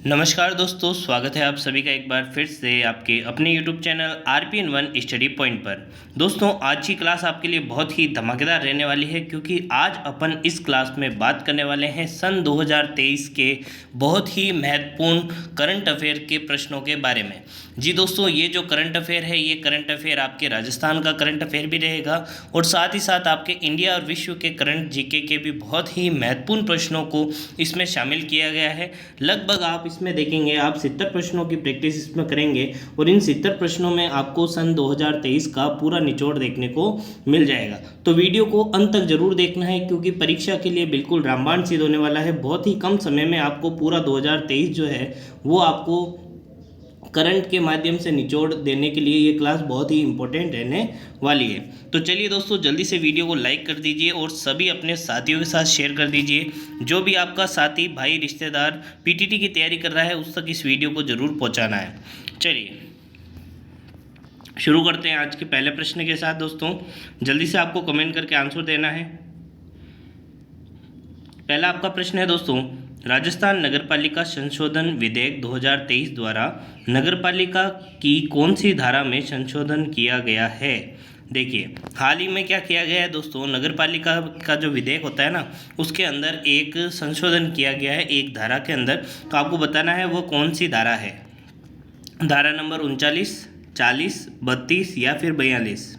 नमस्कार दोस्तों, स्वागत है आप सभी का एक बार फिर से आपके अपने YouTube channel RPN1 study point पर। दोस्तों, आज की क्लास आपके लिए बहुत ही धमाकेदार रहने वाली है, क्योंकि आज अपन इस क्लास में बात करने वाले हैं सन 2023 के बहुत ही महत्वपूर्ण करंट अफेयर के प्रश्नों के बारे में। जी दोस्तों, ये जो करंट अफेयर है, ये करंट अफेयर आपके राजस्थान का करंट अफेयर भी रहेगा और साथ ही साथ आपके इंडिया और विश्व के करंट जीके के भी बहुत ही महत्वपूर्ण प्रश्नों को इसमें शामिल किया गया है। लगभग आप इसमें देखेंगे, आप 70 प्रश्नों की प्रैक्टिस इसमें करेंगे और इन 70 प्रश्नों में आपको सन 2023 का पूरा निचोड़ देखने को मिल जाएगा। तो वीडियो को अंत तक जरूर देखना है, क्योंकि परीक्षा के लिए बिल्कुल रामबाण सिद्ध होने वाला है। बहुत ही कम समय में आपको पूरा 2023 जो है वो आपको करंट के माध्यम से निचोड़ देने के लिए ये क्लास बहुत ही इंपॉर्टेंट रहने वाली है। तो चलिए दोस्तों, जल्दी से वीडियो को लाइक कर दीजिए और सभी अपने साथियों के साथ शेयर कर दीजिए। जो भी आपका साथी, भाई, रिश्तेदार पीटीटी की तैयारी कर रहा है, उस तक इस वीडियो को ज़रूर पहुंचाना है। चलिए शुरू करते हैं आज के पहले प्रश्न के साथ। दोस्तों, जल्दी से आपको कमेंट करके आंसर देना है। पहला आपका प्रश्न है दोस्तों, राजस्थान नगरपालिका संशोधन विधेयक 2023 द्वारा नगरपालिका की कौन सी धारा में संशोधन किया गया है? देखिए, हाल ही में क्या किया गया है दोस्तों, नगरपालिका का जो विधेयक होता है ना, उसके अंदर एक संशोधन किया गया है एक धारा के अंदर। तो आपको बताना है वो कौन सी धारा है। धारा नंबर 39, 40, 32 या फिर 42।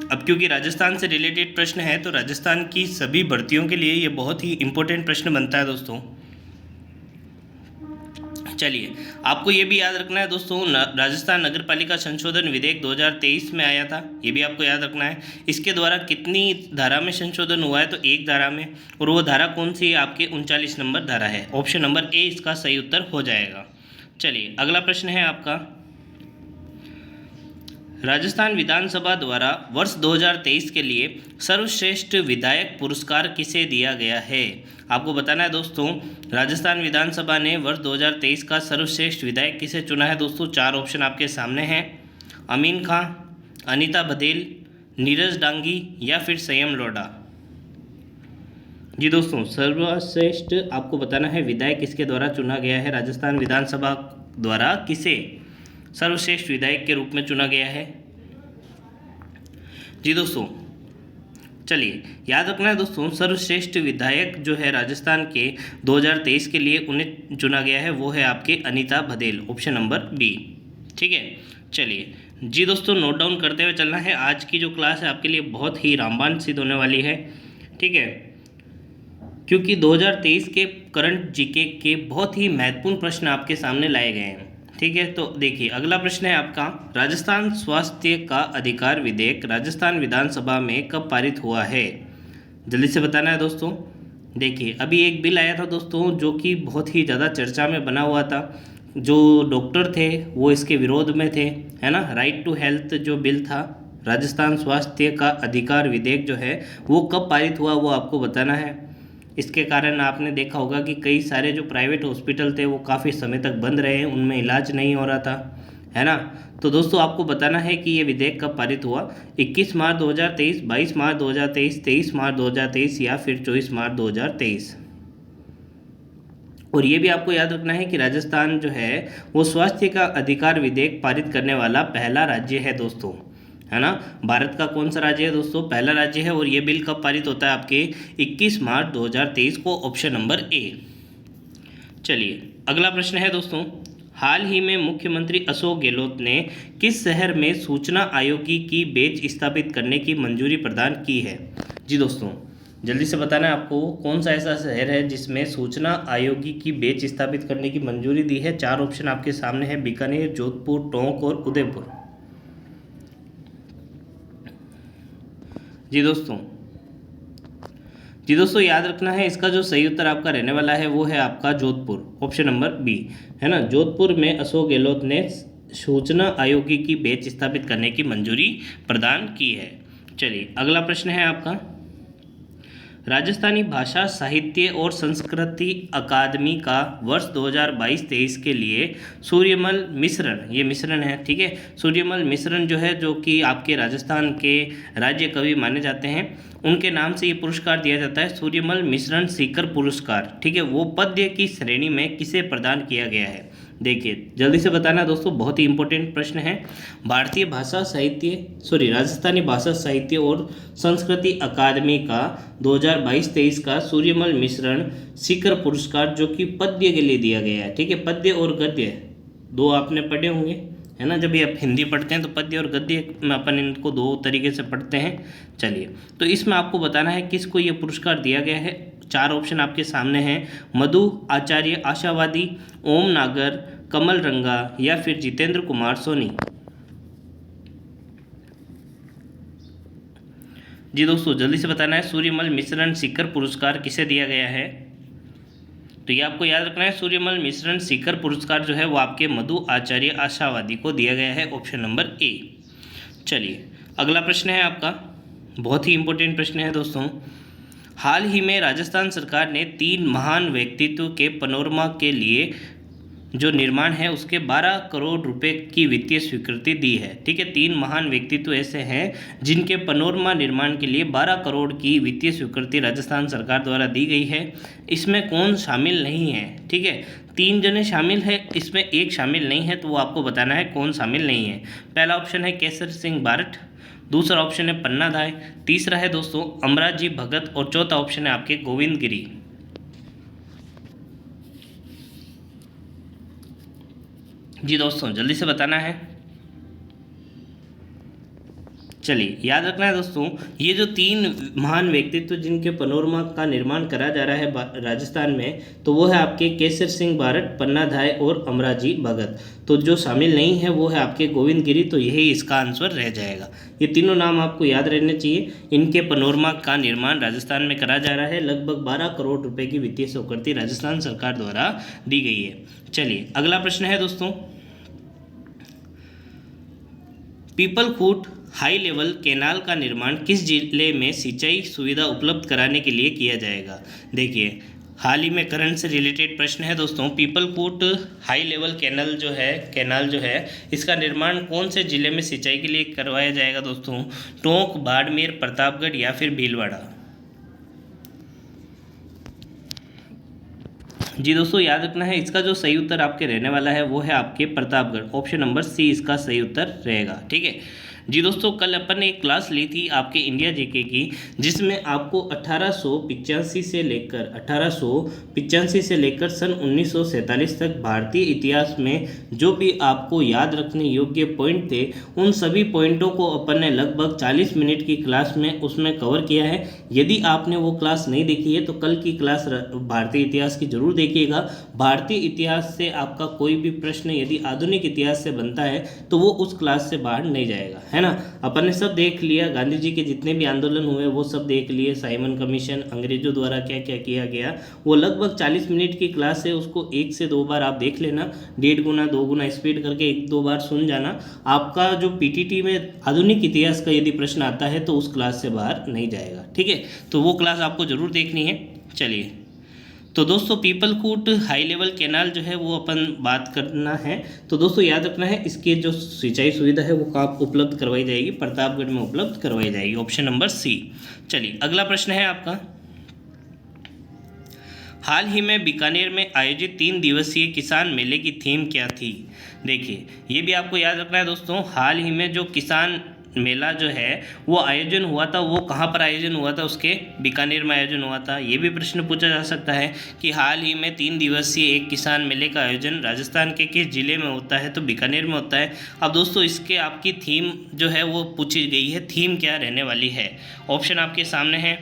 अब क्योंकि राजस्थान से रिलेटेड प्रश्न है, तो राजस्थान की सभी भर्तियों के लिए ये बहुत ही इंपॉर्टेंट प्रश्न बनता है दोस्तों। चलिए, आपको ये भी याद रखना है दोस्तों, राजस्थान नगरपालिका संशोधन विधेयक 2023 में आया था, ये भी आपको याद रखना है। इसके द्वारा कितनी धारा में संशोधन हुआ है? तो एक धारा में। और वो धारा कौन सी है? आपके 39 नंबर धारा है। ऑप्शन नंबर ए इसका सही उत्तर हो जाएगा। चलिए, अगला प्रश्न है आपका, राजस्थान विधानसभा द्वारा वर्ष 2023 के लिए सर्वश्रेष्ठ विधायक पुरस्कार किसे दिया गया है? आपको बताना है दोस्तों, राजस्थान विधानसभा ने वर्ष 2023 का सर्वश्रेष्ठ विधायक किसे चुना है? दोस्तों, चार ऑप्शन आपके सामने हैं। अमीन खां, अनीता बघेल, नीरज डांगी या फिर संयम लोढ़ा। जी दोस्तों, सर्वश्रेष्ठ आपको बताना है विधायक किसके द्वारा चुना गया है। राजस्थान विधानसभा द्वारा किसे सर्वश्रेष्ठ विधायक के रूप में चुना गया है? जी दोस्तों, चलिए याद रखना है दोस्तों, सर्वश्रेष्ठ विधायक जो है राजस्थान के 2023 के लिए उन्हें चुना गया है, वो है आपके Anita Baghel. Option number B. ठीक है, चलिए जी दोस्तों, नोट डाउन करते हुए चलना है। आज की जो क्लास है आपके लिए बहुत ही रामबाण सिद्ध होने वाली है। ठीक है, क्योंकि 2023 के करंट जीके के बहुत ही महत्वपूर्ण प्रश्न आपके सामने लाए गए हैं। ठीक है, तो देखिए, अगला प्रश्न है आपका, राजस्थान स्वास्थ्य का अधिकार विधेयक राजस्थान विधानसभा में कब पारित हुआ है? जल्दी से बताना है दोस्तों। देखिए, अभी एक बिल आया था दोस्तों, जो कि बहुत ही ज़्यादा चर्चा में बना हुआ था। जो डॉक्टर थे वो इसके विरोध में थे, है ना। राइट टू हेल्थ जो बिल था, राजस्थान स्वास्थ्य का अधिकार विधेयक जो है वो कब पारित हुआ, वो आपको बताना है। इसके कारण आपने देखा होगा कि कई सारे जो प्राइवेट हॉस्पिटल थे वो काफ़ी समय तक बंद रहे, उनमें इलाज नहीं हो रहा था, है ना। तो दोस्तों, आपको बताना है कि ये विधेयक कब पारित हुआ। 21 मार्च 2023, 22 मार्च 2023, 23 मार्च 2023 या फिर 24 मार्च 2023। और ये भी आपको याद रखना है कि राजस्थान जो है वो स्वास्थ्य का अधिकार विधेयक पारित करने वाला पहला राज्य है दोस्तों, है ना। भारत का कौन सा राज्य है दोस्तों? पहला राज्य है। और ये बिल कब पारित होता है? आपके 21 मार्च 2023 को। ऑप्शन नंबर ए। चलिए, अगला प्रश्न है दोस्तों, हाल ही में मुख्यमंत्री अशोक गहलोत ने किस शहर में सूचना आयोगी की बेंच स्थापित करने की मंजूरी प्रदान की है? जी दोस्तों, जल्दी से बताना है आपको, कौन सा ऐसा शहर है जिसमें सूचना आयोगी की बेंच स्थापित करने की मंजूरी दी है। चार ऑप्शन आपके सामने हैं, बीकानेर, जोधपुर, टोंक और उदयपुर। जी दोस्तों, याद रखना है, इसका जो सही उत्तर आपका रहने वाला है वो है आपका जोधपुर। ऑप्शन नंबर बी, है ना। जोधपुर में अशोक गहलोत ने सूचना आयोगी की बेंच स्थापित करने की मंजूरी प्रदान की है। चलिए, अगला प्रश्न है आपका, राजस्थानी भाषा साहित्य और संस्कृति अकादमी का वर्ष 2022-23 के लिए सूर्यमल मिश्रण, ये मिश्रण है, ठीक है, सूर्यमल मिश्रण जो है, जो कि आपके राजस्थान के राज्य कवि माने जाते हैं, उनके नाम से ये पुरस्कार दिया जाता है, सूर्यमल मिश्रण सीकर पुरस्कार, ठीक है। वो पद्य की श्रेणी में किसे प्रदान किया गया है? देखिए जल्दी से बताना दोस्तों, बहुत ही इंपॉर्टेंट प्रश्न है। भारतीय भाषा साहित्य राजस्थानी भाषा साहित्य और संस्कृति अकादमी का 2022-23 का सूर्यमल मिश्रण सीकर पुरस्कार, जो कि पद्य के लिए दिया गया है, ठीक है। पद्य और गद्य दो आपने पढ़े होंगे, है ना, जब भी आप हिंदी पढ़ते हैं तो पद्य और गद्य में अपन इनको दो तरीके से पढ़ते हैं। चलिए, तो इसमें आपको बताना है किसको ये पुरस्कार दिया गया है। 4 ऑप्शन आपके सामने हैं, मधु आचार्य आशावादी, ओम नागर, कमल रंगा या फिर जितेंद्र कुमार सोनी। जी दोस्तों जल्दी से बताना है, सूर्यमल मिश्रण सीकर पुरस्कार किसे दिया गया है? तो ये आपको याद रखना है, सूर्यमल मिश्रण सीकर पुरस्कार जो है वो आपके मधु आचार्य आशावादी को दिया गया है, ऑप्शन नंबर ए। चलिए अगला प्रश्न है आपका, बहुत ही इंपॉर्टेंट प्रश्न है दोस्तों। हाल ही में राजस्थान सरकार ने 3 महान व्यक्तित्व के पैनोरमा के लिए जो निर्माण है उसके 12 करोड़ रुपए की वित्तीय स्वीकृति दी है, ठीक है। 3 महान व्यक्तित्व ऐसे हैं जिनके पैनोरमा निर्माण के लिए 12 करोड़ की वित्तीय स्वीकृति राजस्थान सरकार द्वारा दी गई है। इसमें कौन शामिल नहीं है, ठीक है। 3 जने शामिल है, इसमें एक शामिल नहीं है, तो वो आपको बताना है कौन शामिल नहीं है। पहला ऑप्शन है केसर सिंह बारठ, दूसरा ऑप्शन है पन्ना धाय, तीसरा है दोस्तों अमराजी भगत और चौथा ऑप्शन है आपके गोविंद गिरी। जी दोस्तों जल्दी से बताना है। चलिए याद रखना है दोस्तों, ये जो 3 महान व्यक्तित्व जिनके पैनोरमा का निर्माण करा जा रहा है राजस्थान में, तो वो है आपके केसर सिंह बारठ, पन्ना धाय और अमराजी भगत। तो जो शामिल नहीं है वो है आपके गोविंद गिरी, तो यही इसका आंसर रह जाएगा। ये तीनों नाम आपको याद रहने चाहिए। इनके पैनोरमा का निर्माण राजस्थान में करा जा रहा है, लगभग 12 करोड़ रुपए की वित्तीय स्वीकृति राजस्थान सरकार द्वारा दी गई है। चलिए अगला प्रश्न है दोस्तों, पीपलखूट हाई लेवल कैनाल का निर्माण किस जिले में सिंचाई सुविधा उपलब्ध कराने के लिए किया जाएगा? देखिए हाल ही में करंट से रिलेटेड प्रश्न है दोस्तों। पीपलखूट हाई लेवल कैनाल जो है इसका निर्माण कौन से जिले में सिंचाई के लिए करवाया जाएगा दोस्तों? टोंक, बाड़मेर, प्रतापगढ़ या फिर भीलवाड़ा। जी दोस्तों याद रखना है, इसका जो सही उत्तर आपके रहने वाला है वो है आपके प्रतापगढ़, ऑप्शन नंबर सी इसका सही उत्तर रहेगा, ठीक है। जी दोस्तों कल अपन ने एक क्लास ली थी आपके इंडिया जीके की, जिसमें आपको 1885 से लेकर सन 1947 तक भारतीय इतिहास में जो भी आपको याद रखने योग्य पॉइंट थे, उन सभी पॉइंटों को अपन ने लगभग 40 मिनट की क्लास में उसमें कवर किया है। यदि आपने वो क्लास नहीं देखी है तो कल की क्लास भारतीय इतिहास की जरूर देखिएगा। भारतीय इतिहास से आपका कोई भी प्रश्न यदि आधुनिक इतिहास से बनता है तो वो उस क्लास से बाहर नहीं जाएगा, है ना। अपन ने सब देख लिया, गांधी जी के जितने भी आंदोलन हुए वो सब देख लिए, साइमन कमीशन, अंग्रेजों द्वारा क्या क्या किया गया, वो लगभग 40 मिनट की क्लास है। उसको 1 से 2 बार आप देख लेना, 1.5 गुना 2 गुना स्पीड करके 1-2 बार सुन जाना। आपका जो पीटीटी में आधुनिक इतिहास का यदि प्रश्न आता है तो उस क्लास से बाहर नहीं जाएगा, ठीक है। तो वो क्लास आपको जरूर देखनी है। चलिए तो दोस्तों पीपलखूट हाई लेवल कैनाल जो है वो अपन बात करना है, तो दोस्तों याद रखना है इसकी जो सिंचाई सुविधा है वो कहाँ उपलब्ध करवाई जाएगी? प्रतापगढ़ में उपलब्ध करवाई जाएगी, ऑप्शन नंबर सी। चलिए अगला प्रश्न है आपका, हाल ही में बीकानेर में आयोजित 3 दिवसीय किसान मेले की थीम क्या थी? देखिए ये भी आपको याद रखना है दोस्तों, हाल ही में जो किसान मेला जो है वो आयोजन हुआ था, वो कहाँ पर आयोजन हुआ था? उसके बीकानेर में आयोजन हुआ था। ये भी प्रश्न पूछा जा सकता है कि हाल ही में 3 दिवसीय एक किसान मेले का आयोजन राजस्थान के किस जिले में होता है? तो बीकानेर में होता है। अब दोस्तों इसके आपकी थीम जो है वो पूछी गई है, थीम क्या रहने वाली है? ऑप्शन आपके सामने है।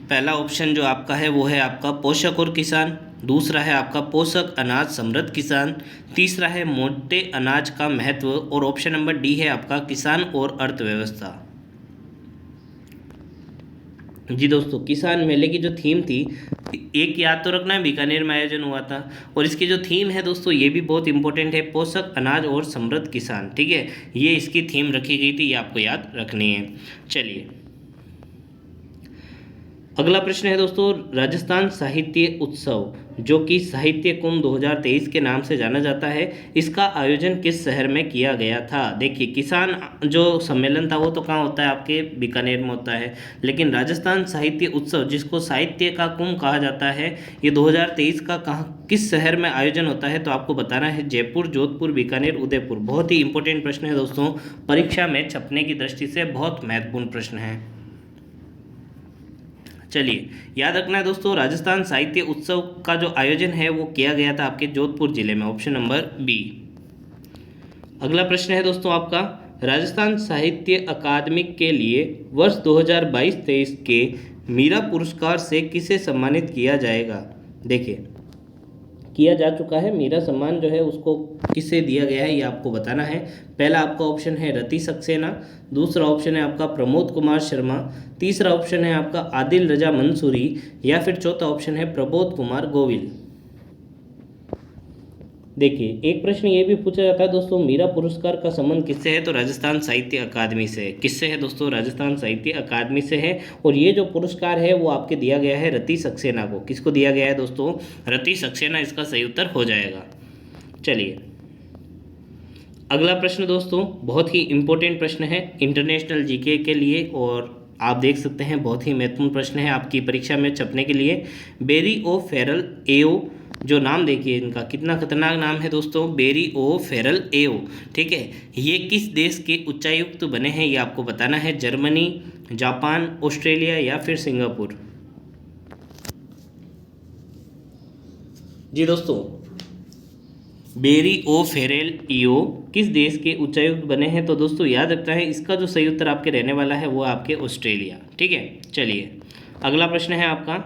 पहला ऑप्शन जो आपका है वो है आपका पोषक और किसान, दूसरा है आपका पोषक अनाज समृद्ध किसान, तीसरा है मोटे अनाज का महत्व और ऑप्शन नंबर डी है आपका किसान और अर्थव्यवस्था। जी दोस्तों किसान मेले की जो थीम थी, एक याद तो रखना है बीकानेर में आयोजन हुआ था, और इसकी जो थीम है दोस्तों ये भी बहुत इंपॉर्टेंट है, पोषक अनाज और समृद्ध किसान, ठीक है। ये इसकी थीम रखी गई थी, ये आपको याद रखनी है। चलिए अगला प्रश्न है दोस्तों, राजस्थान साहित्य उत्सव जो कि साहित्य कुंभ 2023 के नाम से जाना जाता है, इसका आयोजन किस शहर में किया गया था? देखिए, किसान जो सम्मेलन था वो तो कहाँ होता है, आपके बीकानेर में होता है, लेकिन राजस्थान साहित्य उत्सव जिसको साहित्य का कुंभ कहा जाता है, ये 2023 का कहाँ किस शहर में आयोजन होता है? तो आपको बताना है जयपुर, जोधपुर, बीकानेर, उदयपुर। बहुत ही इंपॉर्टेंट प्रश्न है दोस्तों, परीक्षा में छपने की दृष्टि से बहुत महत्वपूर्ण प्रश्न है। चलिए, याद रखना है दोस्तों, राजस्थान साहित्य उत्सव का जो आयोजन है वो किया गया था आपके जोधपुर जिले में, ऑप्शन नंबर बी। अगला प्रश्न है दोस्तों आपका, राजस्थान साहित्य अकादमिक के लिए वर्ष 2022-23 के मीरा पुरस्कार से किसे सम्मानित किया जाएगा? देखिए, किया जा चुका है, मीरा सम्मान जो है उसको किसे दिया गया है ये आपको बताना है। पहला आपका ऑप्शन है रति सक्सेना, दूसरा ऑप्शन है आपका प्रमोद कुमार शर्मा, तीसरा ऑप्शन है आपका आदिल रजा मंसूरी, या फिर चौथा ऑप्शन है प्रबोध कुमार गोविल। देखिए, एक प्रश्न ये भी पूछा जाता है दोस्तों, मीरा पुरस्कार का संबंध किससे है? तो राजस्थान साहित्य अकादमी से। किससे है दोस्तों? राजस्थान साहित्य अकादमी से है। और ये जो पुरस्कार है वो आपके दिया गया है रति सक्सेना को। किसको दिया गया है दोस्तों? रति सक्सेना इसका सही उत्तर हो जाएगा। चलिए, अगला प्रश्न दोस्तों बहुत ही इंपॉर्टेंट प्रश्न है इंटरनेशनल जीके के लिए, और आप देख सकते हैं बहुत ही महत्वपूर्ण प्रश्न है आपकी परीक्षा में छपने के लिए। बेरी ओ फेरल एओ, जो नाम देखिए इनका कितना खतरनाक नाम है दोस्तों, बेरी ओ फेरल एओ, ठीक है। ये किस देश के उच्चायुक्त बने हैं ये आपको बताना है। जर्मनी, जापान, ऑस्ट्रेलिया या फिर सिंगापुर। जी दोस्तों, बेरी ओ फेरेल ईओ किस देश के उच्चायुक्त बने हैं? तो दोस्तों याद रखना है इसका जो सही उत्तर आपके रहने वाला है वो आपके ऑस्ट्रेलिया, ठीक है। चलिए, अगला प्रश्न है आपका,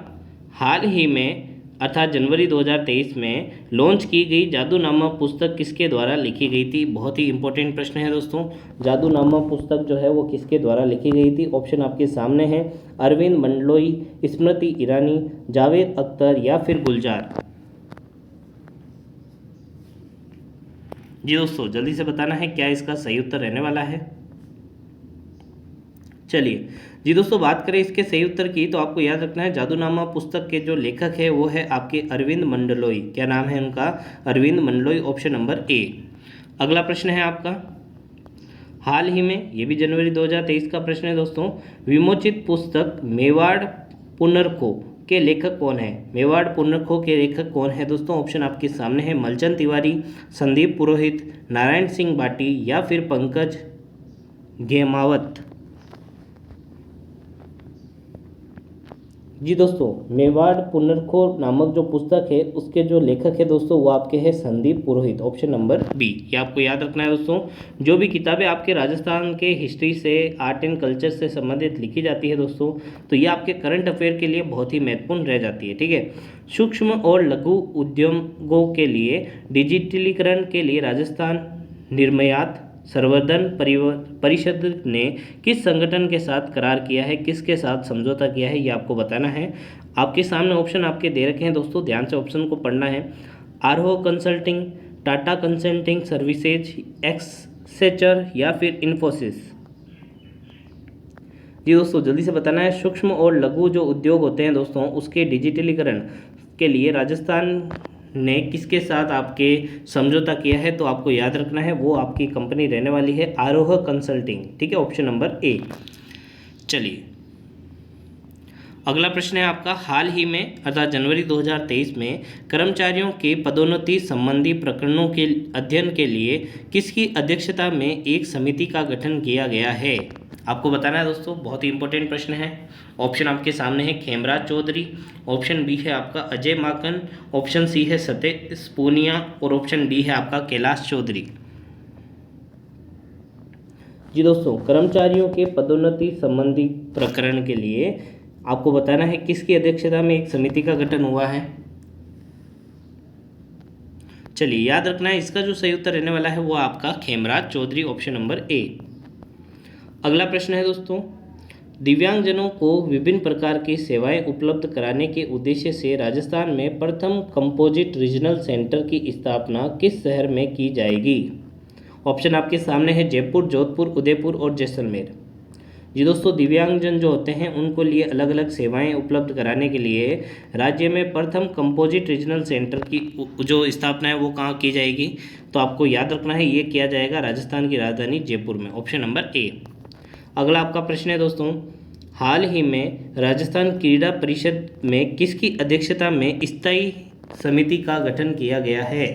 हाल ही में अर्थात जनवरी 2023 में लॉन्च की गई जादूनामा पुस्तक किसके द्वारा लिखी गई थी? बहुत ही इंपॉर्टेंट प्रश्न है दोस्तों, जादूनामा पुस्तक जो है वो किसके द्वारा लिखी गई थी? ऑप्शन आपके सामने है, अरविंद मंडलोई, स्मृति ईरानी, जावेद अख्तर या फिर गुलजार। जी दोस्तों, जल्दी से बताना है क्या इसका सही उत्तर रहने वाला है। चलिए जी दोस्तों, बात करें इसके सही उत्तर की तो आपको याद रखना है जादूनामा पुस्तक के जो लेखक है वो है आपके अरविंद मंडलोई। क्या नाम है उनका? Arvind Mandloi, option number A. अगला प्रश्न है आपका, हाल ही में, ये भी जनवरी 2023 का प्रश्न है दोस्तों, विमोचित पुस्तक मेवाड़ पुनर्को के लेखक कौन है? मेवाड़ पुनर्को के लेखक कौन है दोस्तों? ऑप्शन आपके सामने है, मलचंद तिवारी, संदीप पुरोहित, नारायण सिंह बाटी या फिर पंकज घेमावत। जी दोस्तों, मेवाड़ पुनर्को नामक जो पुस्तक है उसके जो लेखक है दोस्तों वो आपके हैं संदीप पुरोहित, ऑप्शन नंबर बी। ये आपको याद रखना है दोस्तों, जो भी किताबें आपके राजस्थान के हिस्ट्री से, आर्ट एंड कल्चर से संबंधित लिखी जाती है दोस्तों, तो ये आपके करंट अफेयर के लिए बहुत ही महत्वपूर्ण रह जाती है, ठीक है। सूक्ष्म और लघु उद्योगों के लिए डिजिटलीकरण के लिए राजस्थान निर्यात संवर्धन परिषद ने किस संगठन के साथ करार किया है, किसके साथ समझौता किया है, ये आपको बताना है। आपके सामने ऑप्शन आपके दे रखे हैं दोस्तों, ध्यान से ऑप्शन को पढ़ना है। आरहो consulting, Tata consulting services, Accenture या फिर इन्फोसिस। जी दोस्तों, जल्दी से बताना है, सूक्ष्म और लघु जो उद्योग होते हैं दोस्तों उसके डिजिटलीकरण के लिए राजस्थान ने किसके साथ आपके समझौता किया है? तो आपको याद रखना है वो आपकी कंपनी रहने वाली है आरोह कंसल्टिंग, ठीक है, ऑप्शन नंबर ए। चलिए, अगला प्रश्न है आपका, हाल ही में अर्थात जनवरी 2023 में कर्मचारियों के पदोन्नति संबंधी प्रकरणों के अध्ययन के लिए किसकी अध्यक्षता में एक समिति का गठन किया गया है? आपको बताना है दोस्तों, बहुत ही इंपॉर्टेंट प्रश्न है। ऑप्शन आपके सामने है, खेमराज चौधरी, ऑप्शन बी है आपका अजय माकन, ऑप्शन सी है सतेश पूनिया और ऑप्शन डी है आपका कैलाश चौधरी। जी दोस्तों, कर्मचारियों के पदोन्नति संबंधी प्रकरण के लिए आपको बताना है किसकी अध्यक्षता में एक समिति का गठन हुआ है। चलिए, याद रखना है इसका जो सही उत्तर रहने वाला है वो आपका Khemraj Chaudhary, option number A. अगला प्रश्न है दोस्तों, दिव्यांगजनों को विभिन्न प्रकार की सेवाएं उपलब्ध कराने के उद्देश्य से राजस्थान में प्रथम कंपोजिट रीजनल सेंटर की स्थापना किस शहर में की जाएगी? ऑप्शन आपके सामने है, जयपुर, जोधपुर, उदयपुर और जैसलमेर। जी दोस्तों, दिव्यांगजन जो होते हैं उनको लिए अलग अलग सेवाएं उपलब्ध कराने के लिए राज्य में प्रथम कंपोजिट रीजनल सेंटर की जो स्थापना है वो कहाँ की जाएगी? तो आपको याद रखना है, ये किया जाएगा राजस्थान की राजधानी जयपुर में। Option number A. अगला आपका प्रश्न है दोस्तों, हाल ही में राजस्थान क्रीड़ा परिषद में किसकी अध्यक्षता में स्थायी समिति का गठन किया गया है?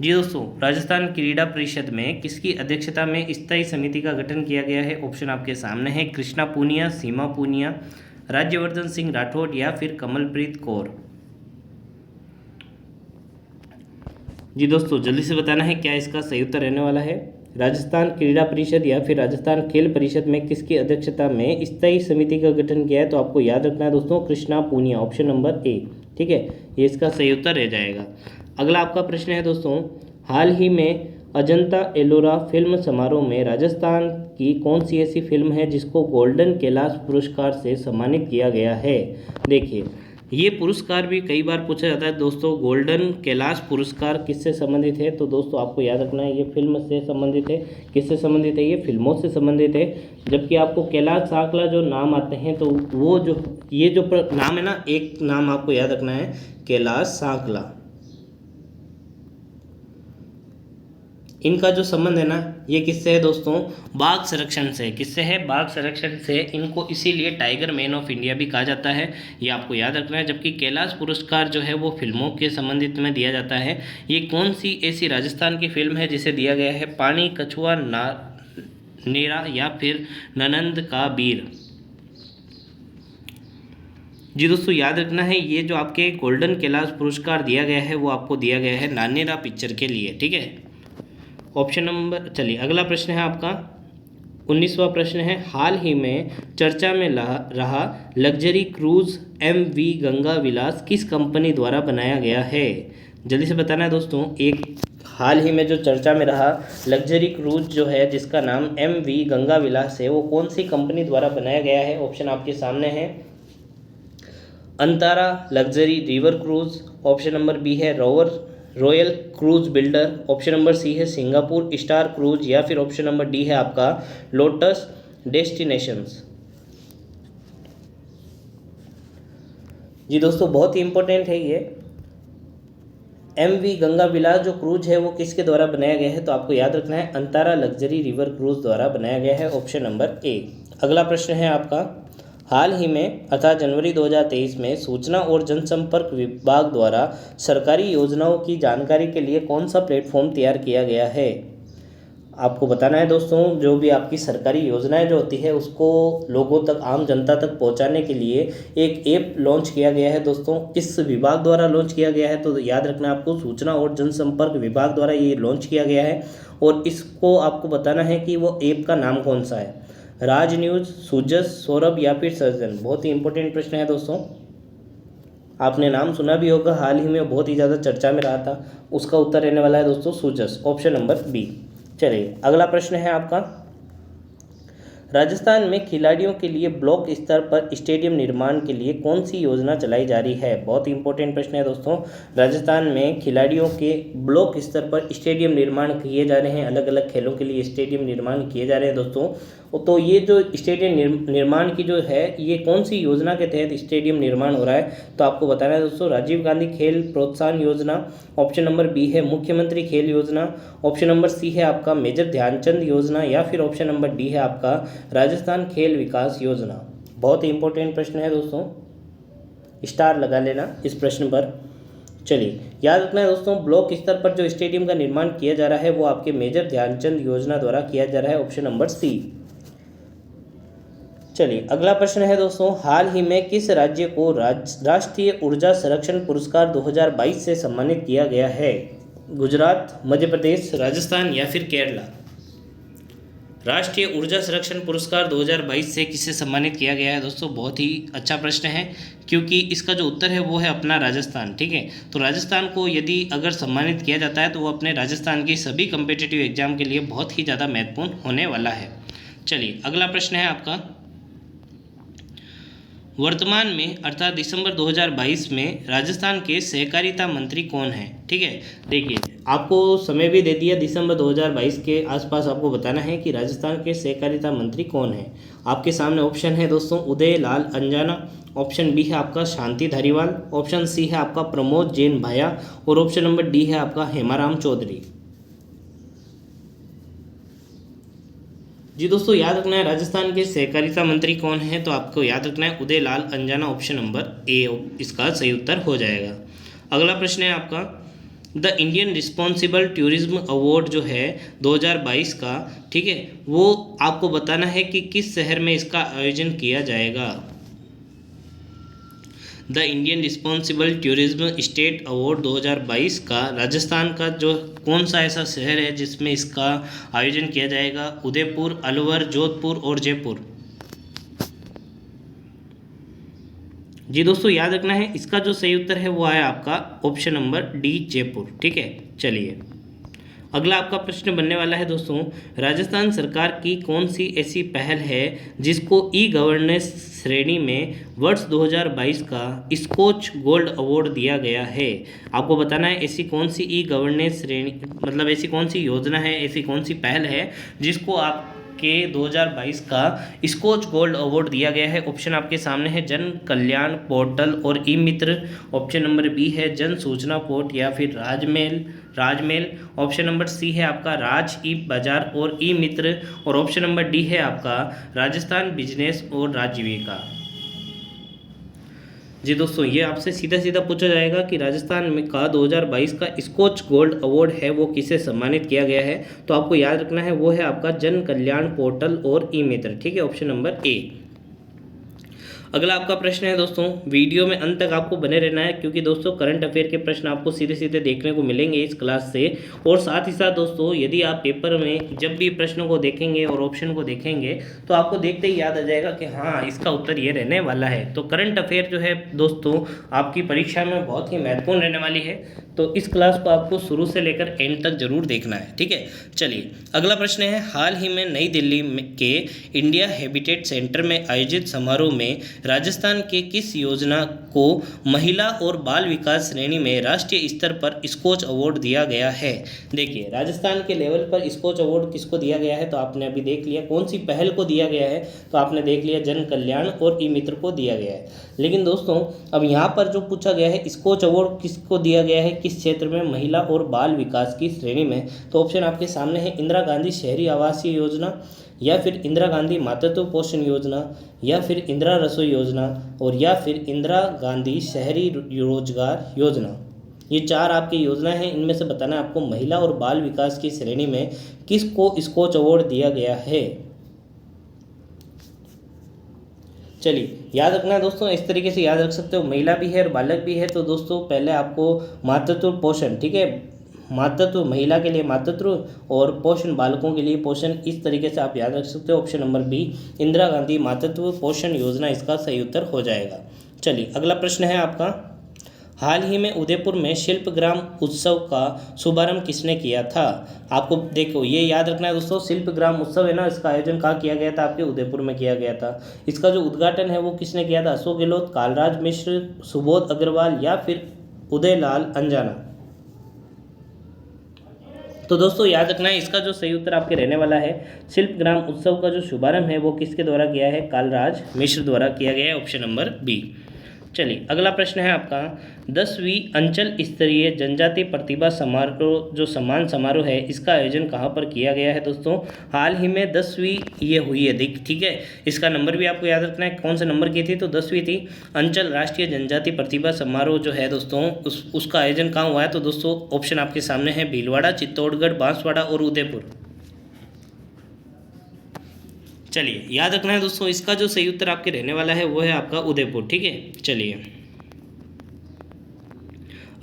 जी दोस्तों, राजस्थान क्रीड़ा परिषद में किसकी अध्यक्षता में स्थायी समिति का गठन किया गया है? ऑप्शन आपके सामने है, कृष्णा पूनिया, सीमा पूनिया, राज्यवर्धन सिंह राठौड़ या फिर कमलप्रीत कौर। जी दोस्तों, जल्दी से बताना है क्या इसका सही उत्तर रहने वाला है। राजस्थान क्रीड़ा परिषद या फिर राजस्थान खेल परिषद में किसकी अध्यक्षता में स्थायी समिति का गठन किया है? तो आपको याद रखना है दोस्तों, Krishna Poonia, option number A. ठीक है, ये इसका सही उत्तर रह जाएगा। अगला आपका प्रश्न है दोस्तों, हाल ही में अजंता एलोरा फिल्म समारोह में राजस्थान की कौन सी ऐसी फिल्म है जिसको गोल्डन कैलाश पुरस्कार से सम्मानित किया गया है? देखिए, ये पुरस्कार भी कई बार पूछा जाता है दोस्तों, गोल्डन कैलाश पुरस्कार किससे संबंधित है? तो दोस्तों आपको याद रखना है, ये फिल्म से संबंधित है। किससे संबंधित है? ये फिल्मों से संबंधित है। जबकि आपको कैलाश साकला जो नाम आते हैं तो वो जो ये जो नाम है ना, एक नाम आपको याद रखना है, कैलाश साकला। इनका जो संबंध है ना, ये किससे है दोस्तों? बाघ संरक्षण से। किससे है? बाघ संरक्षण से। इनको इसीलिए टाइगर मैन ऑफ इंडिया भी कहा जाता है, ये आपको याद रखना है। जबकि कैलाश पुरस्कार जो है वो फिल्मों के संबंधित में दिया जाता है। ये कौन सी ऐसी राजस्थान की फिल्म है जिसे दिया गया है? पानी, कछुआ, नेरा या फिर ननंद का बीर। जी दोस्तों, याद रखना है, ये जो आपके गोल्डन कैलाश पुरस्कार दिया गया है वो आपको दिया गया है नानेरा पिक्चर के लिए। ठीक है, ऑप्शन नंबर, चलिए अगला प्रश्न है आपका 19वां प्रश्न है, हाल ही में चर्चा में रहा लग्जरी क्रूज MV गंगा विलास किस कंपनी द्वारा बनाया गया है? जल्दी से बताना है दोस्तों। एक हाल ही में जो चर्चा में रहा लग्जरी क्रूज जो है जिसका नाम MV गंगा विलास है, वो कौन सी कंपनी द्वारा बनाया गया है? ऑप्शन आपके सामने है, Antara luxury river cruise, option number B है royal cruise builder, option number C है सिंगापुर स्टार क्रूज या फिर ऑप्शन नंबर डी है आपका लोटस डेस्टिनेशंस। जी दोस्तों, बहुत ही इंपॉर्टेंट है ये। MV गंगा विलास जो क्रूज है वो किसके द्वारा बनाया गया है? तो आपको याद रखना है, अंतारा लग्जरी रिवर क्रूज द्वारा बनाया गया है, ऑप्शन नंबर ए। अगला प्रश्न है आपका, हाल ही में अर्थात जनवरी 2023 में सूचना और जनसंपर्क विभाग द्वारा सरकारी योजनाओं की जानकारी के लिए कौन सा प्लेटफॉर्म तैयार किया गया है? आपको बताना है दोस्तों, जो भी आपकी सरकारी योजनाएं जो होती है उसको लोगों तक, आम जनता तक पहुंचाने के लिए एक ऐप लॉन्च किया गया है दोस्तों। किस विभाग द्वारा लॉन्च किया गया है? तो याद रखना है आपको, सूचना और जनसंपर्क विभाग द्वारा ये लॉन्च किया गया है। और इसको आपको बताना है कि वो ऐप का नाम कौन सा है, राज न्यूज़, सुजस, सौरभ या फिर सर्जन। बहुत ही इंपॉर्टेंट प्रश्न है दोस्तों, आपने नाम सुना भी होगा, हाल ही में बहुत ही ज़्यादा चर्चा में रहा था। उसका उत्तर रहने वाला है दोस्तों सुजस, ऑप्शन नंबर बी। चलिए अगला प्रश्न है आपका, राजस्थान में खिलाड़ियों के लिए ब्लॉक स्तर पर स्टेडियम निर्माण के लिए कौन सी योजना चलाई जा रही है? बहुत ही इंपॉर्टेंट प्रश्न है दोस्तों। राजस्थान में खिलाड़ियों के ब्लॉक स्तर पर स्टेडियम निर्माण किए जा रहे हैं, अलग अलग खेलों के लिए स्टेडियम निर्माण किए जा रहे हैं दोस्तों। तो ये जो स्टेडियम निर्माण की जो है, ये कौन सी योजना के तहत स्टेडियम निर्माण हो रहा है? तो आपको बताना है दोस्तों, राजीव गांधी खेल प्रोत्साहन योजना, ऑप्शन नंबर बी है मुख्यमंत्री खेल योजना, ऑप्शन नंबर सी है आपका मेजर ध्यानचंद योजना या फिर ऑप्शन नंबर डी है आपका राजस्थान खेल विकास योजना। बहुत ही इंपॉर्टेंट प्रश्न है दोस्तों, स्टार लगा लेना इस प्रश्न पर। चलिए याद रखना है दोस्तों, ब्लॉक स्तर पर जो स्टेडियम का निर्माण किया जा रहा है वो आपके मेजर ध्यानचंद योजना द्वारा किया जा रहा है, ऑप्शन नंबर सी। चलिए अगला प्रश्न है दोस्तों, हाल ही में किस राज्य को राष्ट्रीय ऊर्जा संरक्षण पुरस्कार 2022 से सम्मानित किया गया है? गुजरात, मध्य प्रदेश, राजस्थान या फिर केरला। राष्ट्रीय ऊर्जा संरक्षण पुरस्कार 2022 से किसे सम्मानित किया गया है दोस्तों? बहुत ही अच्छा प्रश्न है, क्योंकि इसका जो उत्तर है वो है अपना राजस्थान। ठीक है, तो राजस्थान को यदि अगर सम्मानित किया जाता है तो वो अपने राजस्थान की सभी कम्पिटिटिव एग्जाम के लिए बहुत ही ज़्यादा महत्वपूर्ण होने वाला है। चलिए अगला प्रश्न है आपका, वर्तमान में अर्थात दिसंबर 2022 में राजस्थान के सहकारिता मंत्री कौन है? ठीक है, देखिए आपको समय भी दे दिया, दिसंबर 2022 के आसपास आपको बताना है कि राजस्थान के सहकारिता मंत्री कौन है। आपके सामने ऑप्शन है दोस्तों उदय लाल अंजना, ऑप्शन बी है आपका शांति धारीवाल, ऑप्शन सी है आपका प्रमोद जैन भाया और ऑप्शन नंबर डी है आपका हेमाराम चौधरी। जी दोस्तों, याद रखना है राजस्थान के सहकारिता मंत्री कौन है, तो आपको याद रखना है उदय लाल अंजना, ऑप्शन नंबर ए इसका सही उत्तर हो जाएगा। अगला प्रश्न है आपका, the Indian responsible tourism award जो है 2022 का, ठीक है, वो आपको बताना है कि किस शहर में इसका आयोजन किया जाएगा। The Indian responsible tourism state award 2022 का राजस्थान का जो कौन सा ऐसा शहर है जिसमें इसका आयोजन किया जाएगा? उदयपुर, अलवर, जोधपुर और जयपुर। जी दोस्तों, याद रखना है इसका जो सही उत्तर है वो आया आपका ऑप्शन नंबर डी जयपुर। ठीक है, चलिए अगला आपका प्रश्न बनने वाला है दोस्तों, राजस्थान सरकार की कौन सी ऐसी पहल है जिसको ई गवर्नेंस श्रेणी में वर्ष 2022 का स्कॉच गोल्ड अवार्ड दिया गया है? आपको बताना है ऐसी कौन सी ई गवर्नेंस श्रेणी, मतलब ऐसी कौन सी योजना है, ऐसी कौन सी पहल है जिसको आप के 2022 का स्कॉच गोल्ड अवार्ड दिया गया है। ऑप्शन आपके सामने है जन कल्याण पोर्टल और ई मित्र, ऑप्शन नंबर बी है जन सूचना पोर्ट या फिर राजमेल, ऑप्शन नंबर सी है आपका राज ई बाजार और ई मित्र और ऑप्शन नंबर डी है आपका राजस्थान बिजनेस और राजजीविका। जी दोस्तों, ये आपसे सीधा सीधा पूछा जाएगा कि राजस्थान में का 2022 का स्कॉच गोल्ड अवार्ड है वो किसे सम्मानित किया गया है, तो आपको याद रखना है वो है आपका जन कल्याण पोर्टल और ई मित्र। ठीक है, ऑप्शन नंबर ए। अगला आपका प्रश्न है दोस्तों, वीडियो में अंत तक आपको बने रहना है क्योंकि दोस्तों करंट अफेयर के प्रश्न आपको सीधे सीधे देखने को मिलेंगे इस क्लास से। और साथ ही साथ दोस्तों यदि आप पेपर में जब भी प्रश्नों को देखेंगे और ऑप्शन को देखेंगे तो आपको देखते ही याद आ जाएगा कि हाँ इसका उत्तर ये रहने वाला है। तो करंट अफेयर जो है दोस्तों आपकी परीक्षा में बहुत ही महत्वपूर्ण रहने वाली है, तो इस क्लास को आपको शुरू से लेकर एंड तक जरूर देखना है। ठीक है, चलिए अगला प्रश्न है, हाल ही में नई दिल्ली के इंडिया हैबिटेट सेंटर में आयोजित समारोह में राजस्थान के किस योजना को महिला और बाल विकास श्रेणी में राष्ट्रीय स्तर पर स्कॉच अवार्ड दिया गया है? देखिए राजस्थान के लेवल पर स्कॉच अवार्ड किसको दिया गया है, तो आपने अभी देख लिया कौन सी पहल को दिया गया है, तो आपने देख लिया जन कल्याण और ई मित्र को दिया गया है। लेकिन दोस्तों अब यहाँ पर जो पूछा गया है स्कॉच अवार्ड किसको दिया गया है, किस क्षेत्र में, महिला और बाल विकास की श्रेणी में, तो ऑप्शन आपके सामने है इंदिरा गांधी शहरी आवासीय योजना या फिर इंदिरा गांधी मातृत्व पोषण योजना या फिर इंदिरा रसोई योजना और या फिर इंदिरा गांधी शहरी रोजगार योजना। ये चार आपकी योजना हैं, इनमें से बताना है आपको महिला और बाल विकास की श्रेणी में किसको स्कॉच अवार्ड दिया गया है। चलिए याद रखना है दोस्तों, इस तरीके से याद रख सकते हो, महिला भी है और बालक भी है, तो दोस्तों पहले आपको मातृत्व पोषण, ठीक है, मातृत्व महिला के लिए मातृत्व और पोषण बालकों के लिए पोषण, इस तरीके से आप याद रख सकते हो। Option number B Indira Gandhi Matritva Poshan योजना इसका सही उत्तर हो जाएगा। चलिए अगला प्रश्न है आपका, हाल ही में उदयपुर में शिल्पग्राम उत्सव का शुभारंभ किसने किया था? आपको देखो ये याद रखना है दोस्तों, शिल्पग्राम उत्सव है ना, इसका आयोजन कहाँ किया गया था? आपके उदयपुर में किया गया था। इसका जो उद्घाटन है वो किसने किया था? अशोक गहलोत, कालराज मिश्र, सुबोध अग्रवाल या फिर उदय लाल अंजना। तो दोस्तों याद रखना है इसका जो सही उत्तर आपके रहने वाला है, शिल्पग्राम उत्सव का जो शुभारंभ है वो किसके द्वारा किया है? कालराज मिश्र द्वारा किया गया है, ऑप्शन नंबर बी। चलिए अगला प्रश्न है आपका, 10वीं अंचल स्तरीय जनजाति प्रतिभा समारोह जो सम्मान समारोह है इसका आयोजन कहाँ पर किया गया है? दोस्तों हाल ही में 10वीं ये हुई है, ठीक है, इसका नंबर भी आपको याद रखना है, कौन से नंबर की थी? तो 10वीं थी। अंचल राष्ट्रीय जनजाति प्रतिभा समारोह जो है दोस्तों उसका आयोजन कहाँ हुआ है? तो दोस्तों ऑप्शन आपके सामने है भीलवाड़ा, चित्तौड़गढ़, बांसवाड़ा और उदयपुर। चलिए याद रखना है दोस्तों, इसका जो सही उत्तर आपके रहने वाला है वो है आपका उदयपुर। ठीक है, चलिए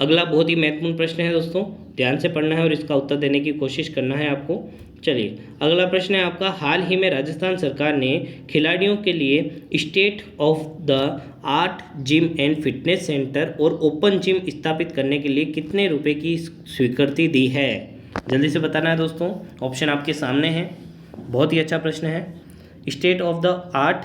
अगला बहुत ही महत्वपूर्ण प्रश्न है दोस्तों, ध्यान से पढ़ना है और इसका उत्तर देने की कोशिश करना है आपको। चलिए अगला प्रश्न है आपका, हाल ही में राजस्थान सरकार ने खिलाड़ियों के लिए state of the art gym and fitness centre और ओपन जिम स्थापित करने के लिए कितने रुपए की स्वीकृति दी है? जल्दी से बताना है दोस्तों, ऑप्शन आपके सामने है, बहुत ही अच्छा प्रश्न है। State of the art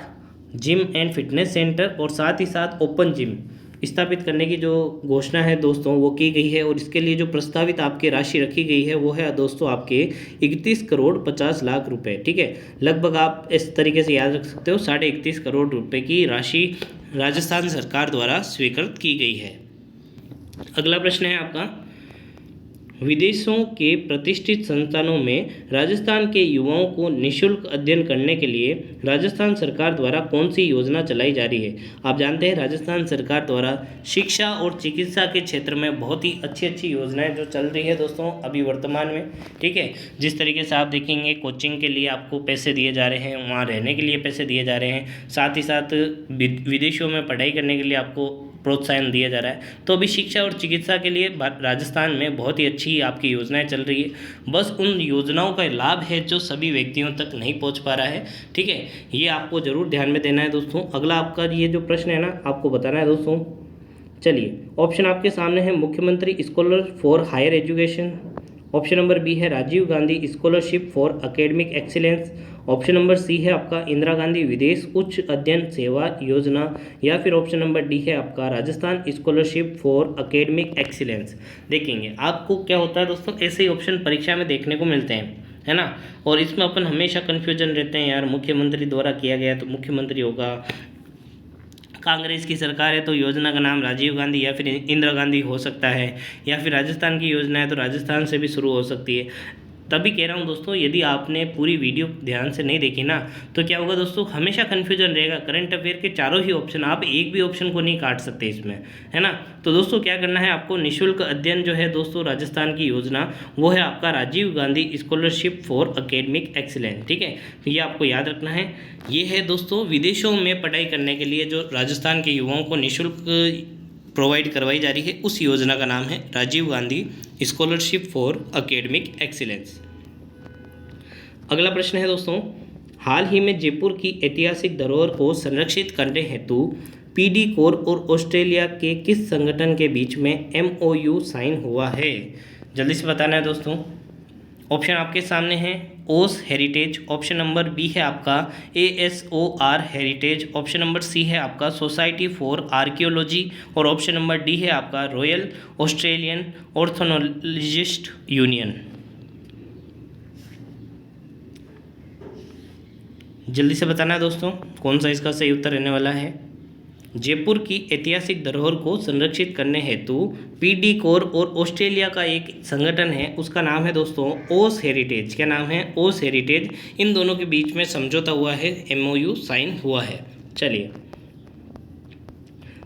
gym and fitness centre और साथ ही साथ ओपन जिम स्थापित करने की जो घोषणा है दोस्तों वो की गई है। और इसके लिए जो प्रस्तावित आपकी राशि रखी गई है वो है दोस्तों आपके 31 करोड़ 50 लाख रुपए। ठीक है, लगभग आप इस तरीके से याद रख सकते हो, 31.5 करोड़ रुपए की राशि राजस्थान सरकार द्वारा स्वीकृत की गई है। अगला प्रश्न है आपका, विदेशों के प्रतिष्ठित संस्थानों में राजस्थान के युवाओं को निःशुल्क अध्ययन करने के लिए राजस्थान सरकार द्वारा कौन सी योजना चलाई जा रही है। आप जानते हैं राजस्थान सरकार द्वारा शिक्षा और चिकित्सा के क्षेत्र में बहुत ही अच्छी अच्छी योजनाएं जो चल रही है दोस्तों अभी वर्तमान में। ठीक है, जिस तरीके से आप देखेंगे कोचिंग के लिए आपको पैसे दिए जा रहे हैं, वहाँ रहने के लिए पैसे दिए जा रहे हैं, साथ ही साथ विदेशों में पढ़ाई करने के लिए आपको प्रोत्साहन दिया जा रहा है। तो अभी शिक्षा और चिकित्सा के लिए राजस्थान में बहुत ही अच्छी आपकी योजनाएं चल रही है। बस उन योजनाओं का लाभ है जो सभी व्यक्तियों तक नहीं पहुंच पा रहा है। ठीक है, ये आपको ज़रूर ध्यान में देना है दोस्तों। अगला आपका ये जो प्रश्न है ना आपको बताना है दोस्तों। चलिए, ऑप्शन आपके सामने है मुख्यमंत्री scholar for higher education, option number B है Rajiv Gandhi scholarship for academic excellence, option number C है आपका इंदिरा गांधी विदेश उच्च अध्ययन सेवा योजना, या फिर ऑप्शन नंबर डी है आपका Rajasthan scholarship for academic excellence. देखेंगे आपको क्या होता है दोस्तों, ऐसे ही ऑप्शन परीक्षा में देखने को मिलते हैं, है ना। और इसमें अपन हमेशा कन्फ्यूजन रहते हैं, यार मुख्यमंत्री द्वारा किया गया तो मुख्यमंत्री होगा, कांग्रेस की सरकार है तो योजना का नाम राजीव गांधी या फिर इंदिरा गांधी हो सकता है, या फिर राजस्थान की योजना है तो राजस्थान से भी शुरू हो सकती है। तभी कह रहा हूँ दोस्तों, यदि आपने पूरी वीडियो ध्यान से नहीं देखी ना तो क्या होगा दोस्तों, हमेशा कन्फ्यूजन रहेगा। करंट अफेयर के चारों ही ऑप्शन, आप एक भी ऑप्शन को नहीं काट सकते इसमें, है ना। तो दोस्तों क्या करना है आपको, निःशुल्क अध्ययन जो है दोस्तों राजस्थान की योजना वो है आपका Rajiv Gandhi scholarship for academic excellence. ठीक है, तो ये आपको याद रखना है। ये है दोस्तों विदेशों में पढ़ाई करने के लिए जो राजस्थान के युवाओं को निःशुल्क प्रोवाइड करवाई जा रही है, उस योजना का नाम है Rajiv Gandhi scholarship for academic excellence. अगला प्रश्न है दोस्तों, हाल ही में जयपुर की ऐतिहासिक धरोहर को संरक्षित करने हेतु पीडी कोर और ऑस्ट्रेलिया के किस संगठन के बीच में MOU साइन हुआ है। जल्दी से बताना है दोस्तों। ऑप्शन आपके सामने हैं, ओस हेरिटेज, ऑप्शन नंबर बी है आपका ASOR heritage, option number C है आपका सोसाइटी फॉर आर्कियोलॉजी, और ऑप्शन नंबर डी है आपका रॉयल ऑस्ट्रेलियन ऑर्थोनोलॉजिस्ट यूनियन। जल्दी से बताना है दोस्तों कौन सा इसका सही उत्तर रहने वाला है। जयपुर की ऐतिहासिक धरोहर को संरक्षित करने हेतु पीडी कोर और ऑस्ट्रेलिया का एक संगठन है, उसका नाम है दोस्तों ओस हेरिटेज। क्या नाम है? ओस हेरिटेज। इन दोनों के बीच में समझौता हुआ है, MOU साइन हुआ है। चलिए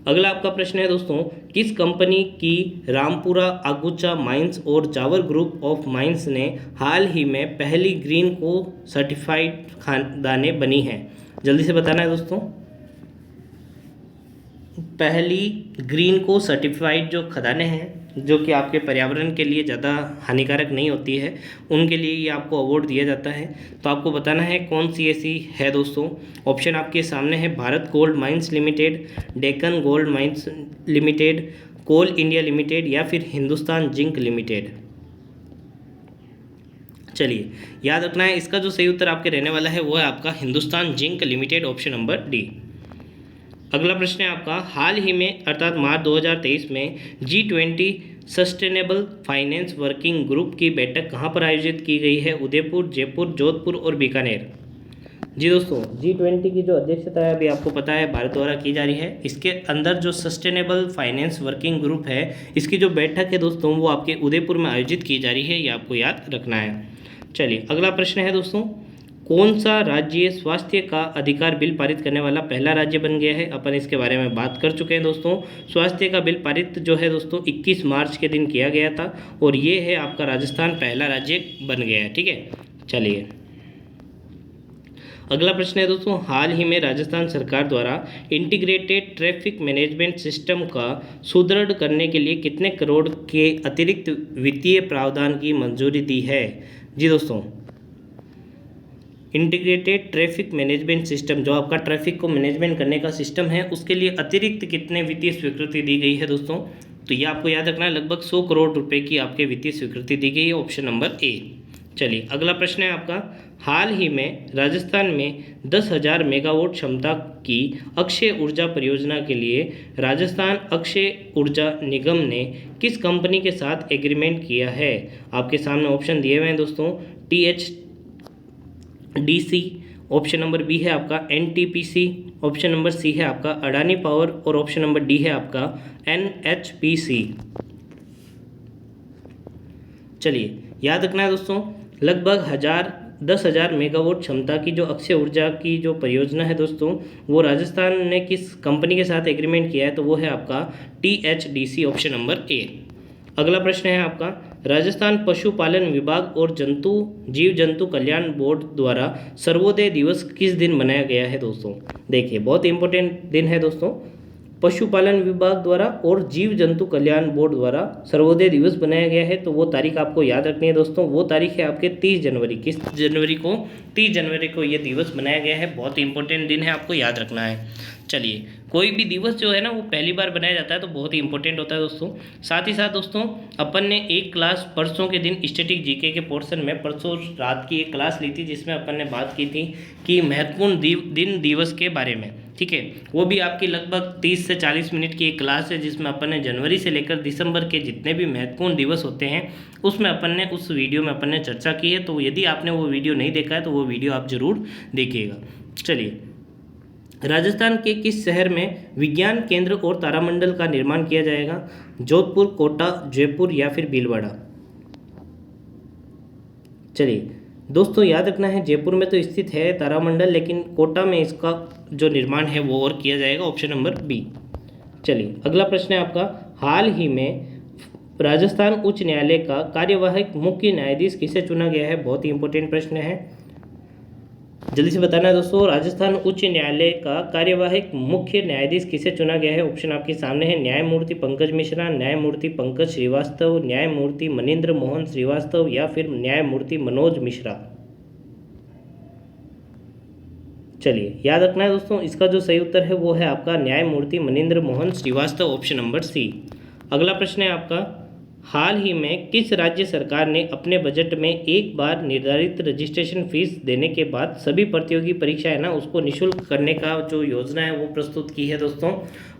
अगला आपका प्रश्न है दोस्तों, किस कंपनी की रामपुरा आगुचा माइंस और जावर ग्रुप ऑफ माइंस ने हाल ही में पहली ग्रीन को सर्टिफाइड खादानें बनी हैं। जल्दी से बताना है दोस्तों। पहली ग्रीन को सर्टिफाइड जो खदानें हैं जो कि आपके पर्यावरण के लिए ज़्यादा हानिकारक नहीं होती है, उनके लिए ये आपको अवार्ड दिया जाता है। तो आपको बताना है कौन सी ऐसी है दोस्तों। ऑप्शन आपके सामने है, Bharat gold mines limited, Deccan gold mines limited, coal India limited, या फिर हिंदुस्तान जिंक लिमिटेड। चलिए याद रखना है, इसका जो सही उत्तर आपके रहने वाला है वो है आपका Hindustan zinc limited, option number D. अगला प्रश्न है आपका, हाल ही में अर्थात मार्च 2023 में G20 sustainable finance working group की बैठक कहाँ पर आयोजित की गई है? उदयपुर, जयपुर, जोधपुर और बीकानेर। जी दोस्तों, G20 की जो अध्यक्षता है अभी आपको पता है भारत द्वारा की जा रही है। इसके अंदर जो सस्टेनेबल फाइनेंस वर्किंग ग्रुप है, इसकी जो बैठक है दोस्तों वो आपके उदयपुर में आयोजित की जा रही है, ये आपको याद रखना है। चलिए अगला प्रश्न है दोस्तों, कौन सा राज्य स्वास्थ्य का अधिकार बिल पारित करने वाला पहला राज्य बन गया है? अपन इसके बारे में बात कर चुके हैं दोस्तों। स्वास्थ्य का बिल पारित जो है दोस्तों 21 मार्च के दिन किया गया था, और ये है आपका राजस्थान पहला राज्य बन गया है। ठीक है, चलिए अगला प्रश्न है दोस्तों, हाल ही में राजस्थान सरकार द्वारा इंटीग्रेटेड ट्रैफिक मैनेजमेंट सिस्टम का सुदृढ़ करने के लिए कितने करोड़ के अतिरिक्त वित्तीय प्रावधान की मंजूरी दी है? जी दोस्तों, इंटीग्रेटेड ट्रैफिक मैनेजमेंट सिस्टम जो आपका ट्रैफिक को मैनेजमेंट करने का सिस्टम है, उसके लिए अतिरिक्त कितने वित्तीय स्वीकृति दी गई है दोस्तों? तो ये आपको याद रखना है, लगभग 100 करोड़ रुपए की आपके वित्तीय स्वीकृति दी गई है, ऑप्शन नंबर ए। चलिए अगला प्रश्न है आपका, हाल ही में राजस्थान में 10,000 मेगावाट क्षमता की अक्षय ऊर्जा परियोजना के लिए राजस्थान अक्षय ऊर्जा निगम ने किस कंपनी के साथ एग्रीमेंट किया है? आपके सामने ऑप्शन दिए हुए हैं दोस्तों। THDC, ऑप्शन नंबर बी है आपका NTPC, ऑप्शन नंबर सी है आपका अडानी पावर और ऑप्शन नंबर डी है आपका NHPC। चलिए याद रखना है दोस्तों, लगभग 10,000 मेगावाट क्षमता की जो अक्षय ऊर्जा की जो परियोजना है दोस्तों, वो राजस्थान ने किस कंपनी के साथ एग्रीमेंट किया है? तो वो है आपका THDC, ऑप्शन नंबर ए। अगला प्रश्न है आपका, राजस्थान पशुपालन विभाग और जीव जंतु कल्याण बोर्ड द्वारा सर्वोदय दिवस किस दिन मनाया गया है दोस्तों? देखिए बहुत इंपॉर्टेंट दिन है दोस्तों। पशुपालन विभाग द्वारा और जीव जंतु कल्याण बोर्ड द्वारा सर्वोदय दिवस बनाया गया है। तो वो तारीख आपको याद रखनी है दोस्तों। वो तारीख है आपके 30 जनवरी। किस जनवरी को? 30 जनवरी को ये दिवस बनाया गया है। बहुत इंपॉर्टेंट दिन है, आपको याद रखना है। चलिए, कोई भी दिवस जो है ना वो पहली बार बनाया जाता है तो बहुत ही इंपॉर्टेंट होता है दोस्तों। साथ ही साथ दोस्तों, अपन ने एक क्लास परसों के दिन स्टैटिक जीके के पोर्शन में परसों रात की एक क्लास ली थी जिसमें अपन ने बात की थी कि महत्वपूर्ण दिन दिवस के बारे में। ठीक है, वो भी आपकी लगभग 30 से 40 मिनट की एक क्लास है जिसमें अपन ने जनवरी से लेकर दिसंबर के जितने भी महत्वपूर्ण दिवस होते हैं उसमें अपन ने उस वीडियो में अपन ने चर्चा की है। तो यदि आपने वो वीडियो नहीं देखा है तो वो वीडियो आप ज़रूर देखिएगा। चलिए, राजस्थान के किस शहर में विज्ञान केंद्र और तारामंडल का निर्माण किया जाएगा? जोधपुर, कोटा, जयपुर या फिर भीलवाड़ा? चलिए दोस्तों, याद रखना है जयपुर में तो स्थित है तारामंडल, लेकिन कोटा में इसका जो निर्माण है वो और किया जाएगा, ऑप्शन नंबर बी। चलिए अगला प्रश्न है आपका, हाल ही में राजस्थान उच्च न्यायालय का कार्यवाहक मुख्य न्यायाधीश किसे चुना गया है? बहुत ही इंपॉर्टेंट प्रश्न है, जल्दी से बताना है दोस्तों। राजस्थान उच्च न्यायालय का कार्यवाहक मुख्य न्यायाधीश किसे चुना गया है? ऑप्शन आपके सामने है। न्यायमूर्ति पंकज मिश्रा, न्यायमूर्ति पंकज श्रीवास्तव, न्यायमूर्ति मनीन्द्र मोहन श्रीवास्तव या फिर न्यायमूर्ति मनोज मिश्रा? चलिए याद रखना है दोस्तों, इसका जो सही उत्तर है वो है आपका न्यायमूर्ति Manindra Mohan Srivastava, option number C. अगला प्रश्न है आपका, हाल ही में किस राज्य सरकार ने अपने बजट में एक बार निर्धारित रजिस्ट्रेशन फीस देने के बाद सभी प्रतियोगी परीक्षाएं ना उसको निःशुल्क करने का जो योजना है वो प्रस्तुत की है दोस्तों?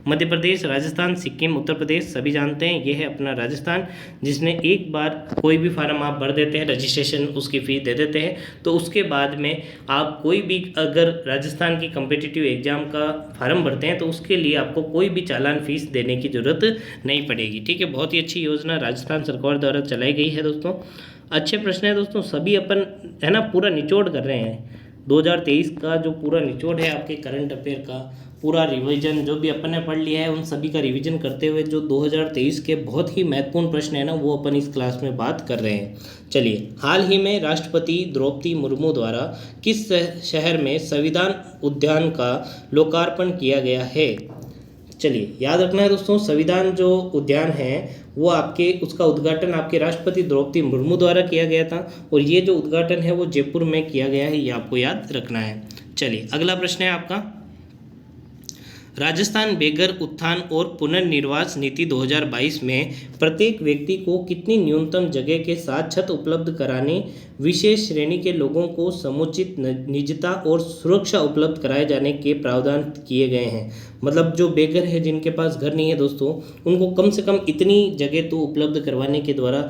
मध्य प्रदेश, राजस्थान, सिक्किम, उत्तर प्रदेश। सभी जानते हैं ये है अपना राजस्थान, जिसने एक बार कोई भी फार्म आप भर देते हैं, रजिस्ट्रेशन उसकी फ़ीस दे देते हैं, तो उसके बाद में आप कोई भी अगर राजस्थान की कम्पिटिटिव एग्जाम का फार्म भरते हैं तो उसके लिए आपको कोई भी चालान फीस देने की ज़रूरत नहीं पड़ेगी। ठीक है, बहुत ही अच्छी योजना राजस्थान सरकार द्वारा चलाई गई है दोस्तों। अच्छे प्रश्न है दोस्तों, सभी अपन है ना पूरा निचोड़ कर रहे हैं। 2023 का जो पूरा निचोड़ है आपके करंट अफेयर का पूरा रिवीजन जो भी अपन ने पढ़ लिया है उन सभी का रिवीजन करते हुए जो 2023 के बहुत ही महत्वपूर्ण प्रश्न है ना वो अपन इस क्लास में बात कर रहे हैं। चलिए, हाल ही में राष्ट्रपति द्रौपदी मुर्मू द्वारा किस शहर में संविधान उद्यान का लोकार्पण किया गया है? चलिए याद रखना है दोस्तों, संविधान जो उद्यान है वो आपके उसका उद्घाटन आपके राष्ट्रपति द्रौपदी मुर्मू द्वारा किया गया था और ये जो उद्घाटन है वो जयपुर में किया गया है, ये आपको याद रखना है। चलिए अगला प्रश्न है आपका, राजस्थान बेघर उत्थान और पुनर्निर्वास नीति 2022 में प्रत्येक व्यक्ति को कितनी न्यूनतम जगह के साथ छत उपलब्ध कराने, विशेष श्रेणी के लोगों को समुचित निजता और सुरक्षा उपलब्ध कराए जाने के प्रावधान किए गए हैं? मतलब जो बेघर है जिनके पास घर नहीं है दोस्तों, उनको कम से कम इतनी जगह तो उपलब्ध करवाने के द्वारा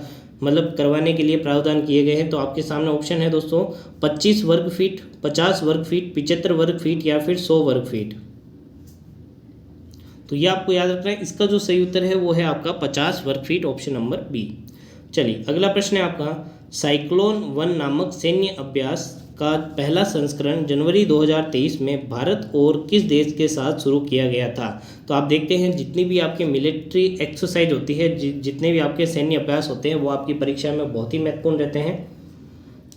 करवाने के लिए प्रावधान किए गए हैं। तो आपके सामने ऑप्शन है दोस्तों 25 वर्ग फीट, 50 वर्ग फीट, 75 वर्ग फीट या फिर 100 वर्ग फीट। तो ये आपको याद रखना है, इसका जो सही उत्तर है वो है आपका 50 वर्ग फीट, ऑप्शन नंबर बी। चलिए अगला प्रश्न है आपका, साइक्लोन 1 नामक सैन्य अभ्यास का पहला संस्करण जनवरी 2023 में भारत और किस देश के साथ शुरू किया गया था? तो आप देखते हैं जितनी भी आपके मिलिट्री एक्सरसाइज होती है, जितने भी आपके सैन्य अभ्यास होते हैं वो आपकी परीक्षा में बहुत ही महत्वपूर्ण रहते हैं।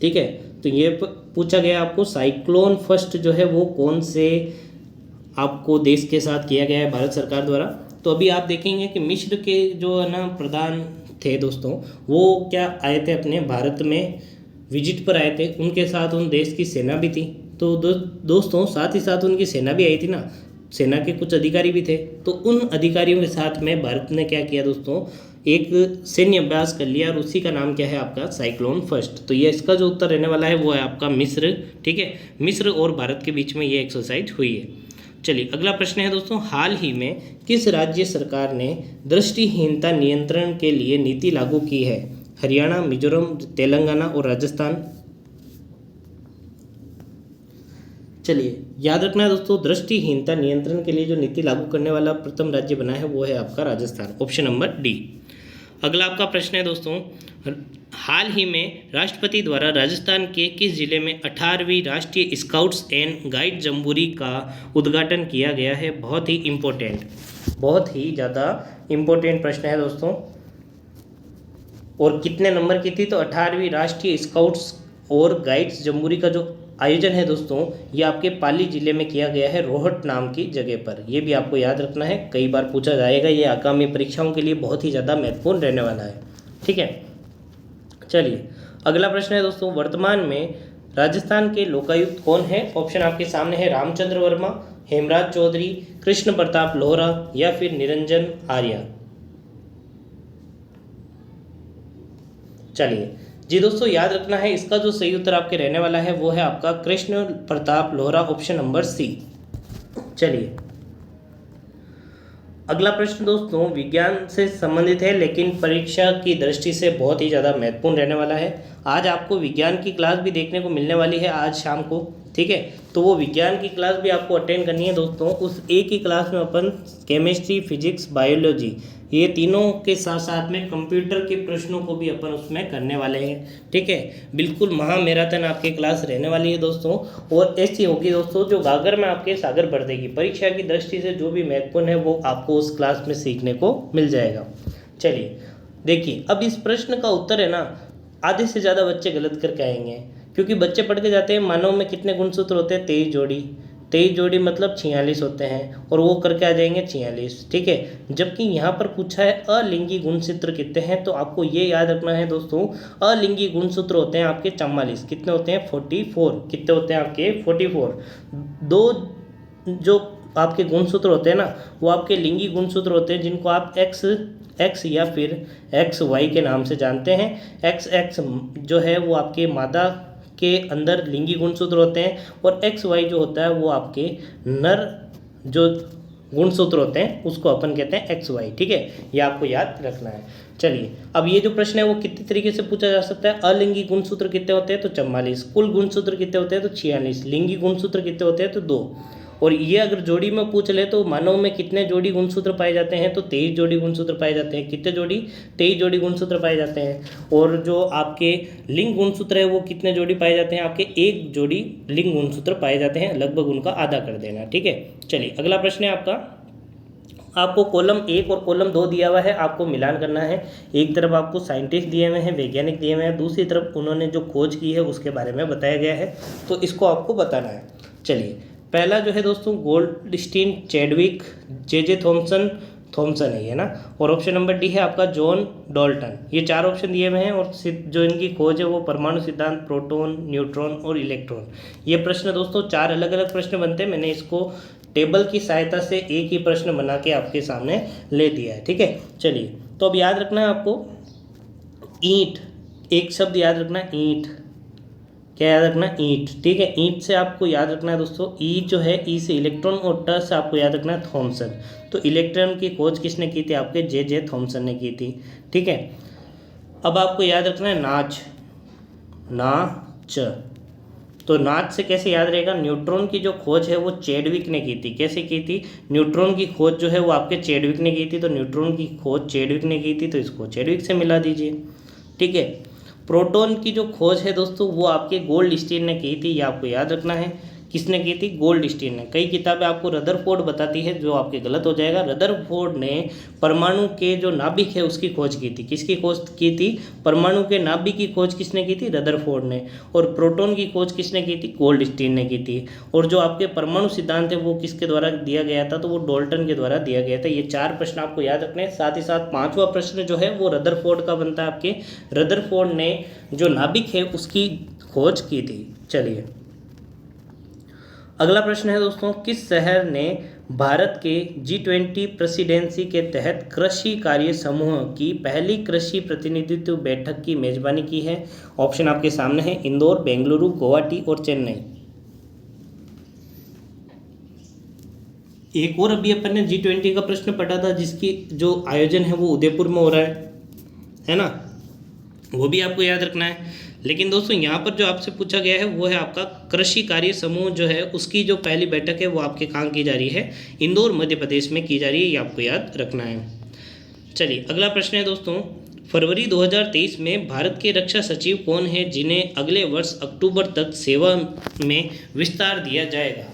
ठीक है, तो ये पूछा गया आपको साइक्लोन फर्स्ट जो है वो कौन से आपको देश के साथ किया गया है भारत सरकार द्वारा? तो अभी आप देखेंगे कि मिस्र के जो है ना प्रधान थे दोस्तों, वो क्या आए थे अपने भारत में विजिट पर आए थे, उनके साथ उन देश की सेना भी थी। तो दोस्तों साथ ही साथ उनकी सेना भी आई थी ना, सेना के कुछ अधिकारी भी थे, तो उन अधिकारियों के साथ में भारत ने क्या किया दोस्तों, एक सैन्य अभ्यास कर लिया, और उसी का नाम क्या है आपका, साइक्लोन फर्स्ट। तो ये इसका जो उत्तर रहने वाला है वो है आपका मिस्र। ठीक है, मिस्र और भारत के बीच में ये एक्सरसाइज हुई है। चलिए अगला प्रश्न है दोस्तों, हाल ही में किस राज्य सरकार ने दृष्टिहीनता नियंत्रण के लिए नीति लागू की है? हरियाणा, मिजोरम, तेलंगाना और राजस्थान। चलिए याद रखना है दोस्तों, दृष्टिहीनता नियंत्रण के लिए जो नीति लागू करने वाला प्रथम राज्य बना है वो है आपका राजस्थान, ऑप्शन नंबर डी। अगला आपका प्रश्न है दोस्तों, हाल ही में राष्ट्रपति द्वारा राजस्थान के किस जिले में 18वीं राष्ट्रीय स्काउट्स एंड गाइड जम्बूरी का उद्घाटन किया गया है? बहुत ही इम्पोर्टेंट, बहुत ही ज़्यादा इम्पोर्टेंट प्रश्न है दोस्तों। और कितने नंबर की थी? तो 18वीं राष्ट्रीय स्काउट्स और गाइड्स जम्बूरी का जो आयोजन है दोस्तों, ये आपके पाली जिले में किया गया है, रोहट नाम की जगह पर। ये भी आपको याद रखना है, कई बार पूछा जाएगा, ये आगामी परीक्षाओं के लिए बहुत ही ज़्यादा महत्वपूर्ण रहने वाला है। ठीक है, चलिए अगला प्रश्न है दोस्तों, वर्तमान में राजस्थान के लोकायुक्त कौन है? ऑप्शन आपके सामने है, रामचंद्र वर्मा, हेमराज चौधरी, कृष्ण प्रताप लोहरा या फिर निरंजन आर्या। चलिए जी दोस्तों, याद रखना है, इसका जो सही उत्तर आपके रहने वाला है वो है आपका Krishna Pratap Lohra, option number C. चलिए अगला प्रश्न दोस्तों विज्ञान से संबंधित है, लेकिन परीक्षा की दृष्टि से बहुत ही ज़्यादा महत्वपूर्ण रहने वाला है। आज आपको विज्ञान की क्लास भी देखने को मिलने वाली है आज शाम को। ठीक है, तो वो विज्ञान की क्लास भी आपको अटेंड करनी है दोस्तों। उस एक ही क्लास में अपन केमिस्ट्री, फिजिक्स, बायोलॉजी, ये तीनों के साथ साथ में कंप्यूटर के प्रश्नों को भी अपन उसमें करने वाले हैं। ठीक है, बिल्कुल महामैराथन आपकी क्लास रहने वाली है दोस्तों। और ऐसी होगी दोस्तों जो गागर में आपके सागर भर देगी। परीक्षा की दृष्टि से जो भी महत्वपूर्ण है वो आपको उस क्लास में सीखने को मिल जाएगा। चलिए देखिए, अब इस प्रश्न का उत्तर है ना, आधे से ज़्यादा बच्चे गलत करके आएंगे, क्योंकि बच्चे पढ़ के जाते हैं मानव में कितने गुणसूत्र होते हैं? 23 जोड़ी। 23 जोड़ी मतलब 46 होते हैं, और वो करके आ जाएंगे 46। ठीक है, जबकि यहाँ पर पूछा है अलिंगी गुणसूत्र कितने हैं, तो आपको ये याद रखना है दोस्तों, अलिंगी गुणसूत्र होते हैं आपके 44। कितने होते हैं? 44। कितने होते हैं आपके? 44। दो जो आपके गुणसूत्र होते हैं ना, वो आपके लिंगी गुणसूत्र होते हैं, जिनको आप एक्स या फिर एक्स वाई के नाम से जानते हैं। एक्स जो है वो आपके मादा के अंदर लिंगी गुणसूत्र होते हैं, और एक्स वाई जो होता है वो आपके नर जो गुणसूत्र होते हैं उसको अपन कहते हैं एक्स वाई। ठीक है, ये आपको याद रखना है। चलिए अब ये जो प्रश्न है वो कितने तरीके से पूछा जा सकता है? अलिंगी गुणसूत्र कितने होते हैं? तो 44। कुल गुणसूत्र कितने होते हैं? तो 46। लिंगी गुणसूत्र कितने होते हैं? तो 2। और ये अगर जोड़ी में पूछ ले तो मानव में कितने जोड़ी गुणसूत्र पाए जाते हैं? तो 23 जोड़ी गुणसूत्र पाए जाते हैं। कितने जोड़ी? 23 जोड़ी गुणसूत्र पाए जाते हैं। और जो आपके लिंग गुणसूत्र है वो कितने जोड़ी पाए जाते हैं? आपके 1 जोड़ी लिंग गुणसूत्र पाए जाते हैं, लगभग उनका आधा कर देना। ठीक है, चलिए अगला प्रश्न है आपको कॉलम 1 और कॉलम 2 दिया हुआ है, आपको मिलान करना है। एक तरफ आपको साइंटिस्ट दिए हुए हैं, वैज्ञानिक दिए हुए हैं, दूसरी तरफ उन्होंने जो खोज की है उसके बारे में बताया गया है, तो इसको आपको बताना है। चलिए पहला जो है दोस्तों गोल्डस्टीन, चैडविक, जे थॉमसन है ना, और ऑप्शन नंबर डी है आपका जॉन डाल्टन। ये 4 ऑप्शन दिए हुए हैं, और जो इनकी खोज है वो परमाणु सिद्धांत, प्रोटॉन, न्यूट्रॉन और इलेक्ट्रॉन। ये प्रश्न दोस्तों 4 अलग अलग प्रश्न बनते हैं, मैंने इसको टेबल की सहायता से एक ही प्रश्न बना के आपके सामने ले दिया है। ठीक है, चलिए तो अब याद रखना है आपको ईंट, एक शब्द याद रखना है ईंट। क्या याद रखना? ईंट। ठीक है, ईंट से आपको याद रखना है दोस्तों, ई जो है ई से इलेक्ट्रॉन, और ट से आपको याद रखना है थॉमसन। तो इलेक्ट्रॉन की खोज किसने की थी? आपके जे थॉमसन ने की थी। ठीक है, अब आपको याद रखना है नाच। तो नाच से कैसे याद रहेगा? न्यूट्रॉन की जो खोज है वो चैडविक ने की थी। कैसे की थी? न्यूट्रॉन की खोज जो है वो आपके चैडविक ने की थी, तो न्यूट्रॉन की खोज चैडविक ने की थी, तो इसको चैडविक से मिला दीजिए। ठीक है, प्रोटॉन की जो खोज है दोस्तों वो आपके गोल्डस्टीन ने की थी, ये आपको याद रखना है। किसने की थी? गोल्डस्टीन ने। कई किताबें आपको रदरफोर्ड बताती है, जो आपके गलत हो जाएगा। रदरफोर्ड ने परमाणु के जो नाभिक है उसकी खोज की थी। किसकी खोज की थी? परमाणु के नाभिक की खोज किसने की थी? रदरफोर्ड ने। और प्रोटॉन की खोज किसने की थी? गोल्डस्टीन ने की थी। और जो आपके परमाणु सिद्धांत है वो किसके द्वारा दिया गया था? तो वो डाल्टन के द्वारा दिया गया था। ये 4 प्रश्न आपको याद रखने हैं। साथ ही साथ 5वां प्रश्न जो है वो रदरफोर्ड का बनता है। आपके रदरफोर्ड ने जो नाभिक है उसकी खोज की थी। चलिए अगला प्रश्न है दोस्तों, किस शहर ने भारत के G20 प्रेसिडेंसी के तहत कृषि कार्य समूह की पहली कृषि प्रतिनिधित्व बैठक की मेजबानी की है? ऑप्शन आपके सामने है, इंदौर, बेंगलुरु, गुवाहाटी और चेन्नई। एक और अभी अपन ने G20 का प्रश्न पढ़ा था, जिसकी जो आयोजन है वो उदयपुर में हो रहा है ना, वो भी आपको याद रखना है। लेकिन दोस्तों यहाँ पर जो आपसे पूछा गया है वो है आपका कृषि कार्य समूह जो है उसकी जो पहली बैठक है वो आपके कहाँ की जा रही है? इंदौर मध्य प्रदेश में की जा रही है, ये आपको याद रखना है। चलिए अगला प्रश्न है दोस्तों, फरवरी 2023 में भारत के रक्षा सचिव कौन है जिन्हें अगले वर्ष अक्टूबर तक सेवा में विस्तार दिया जाएगा?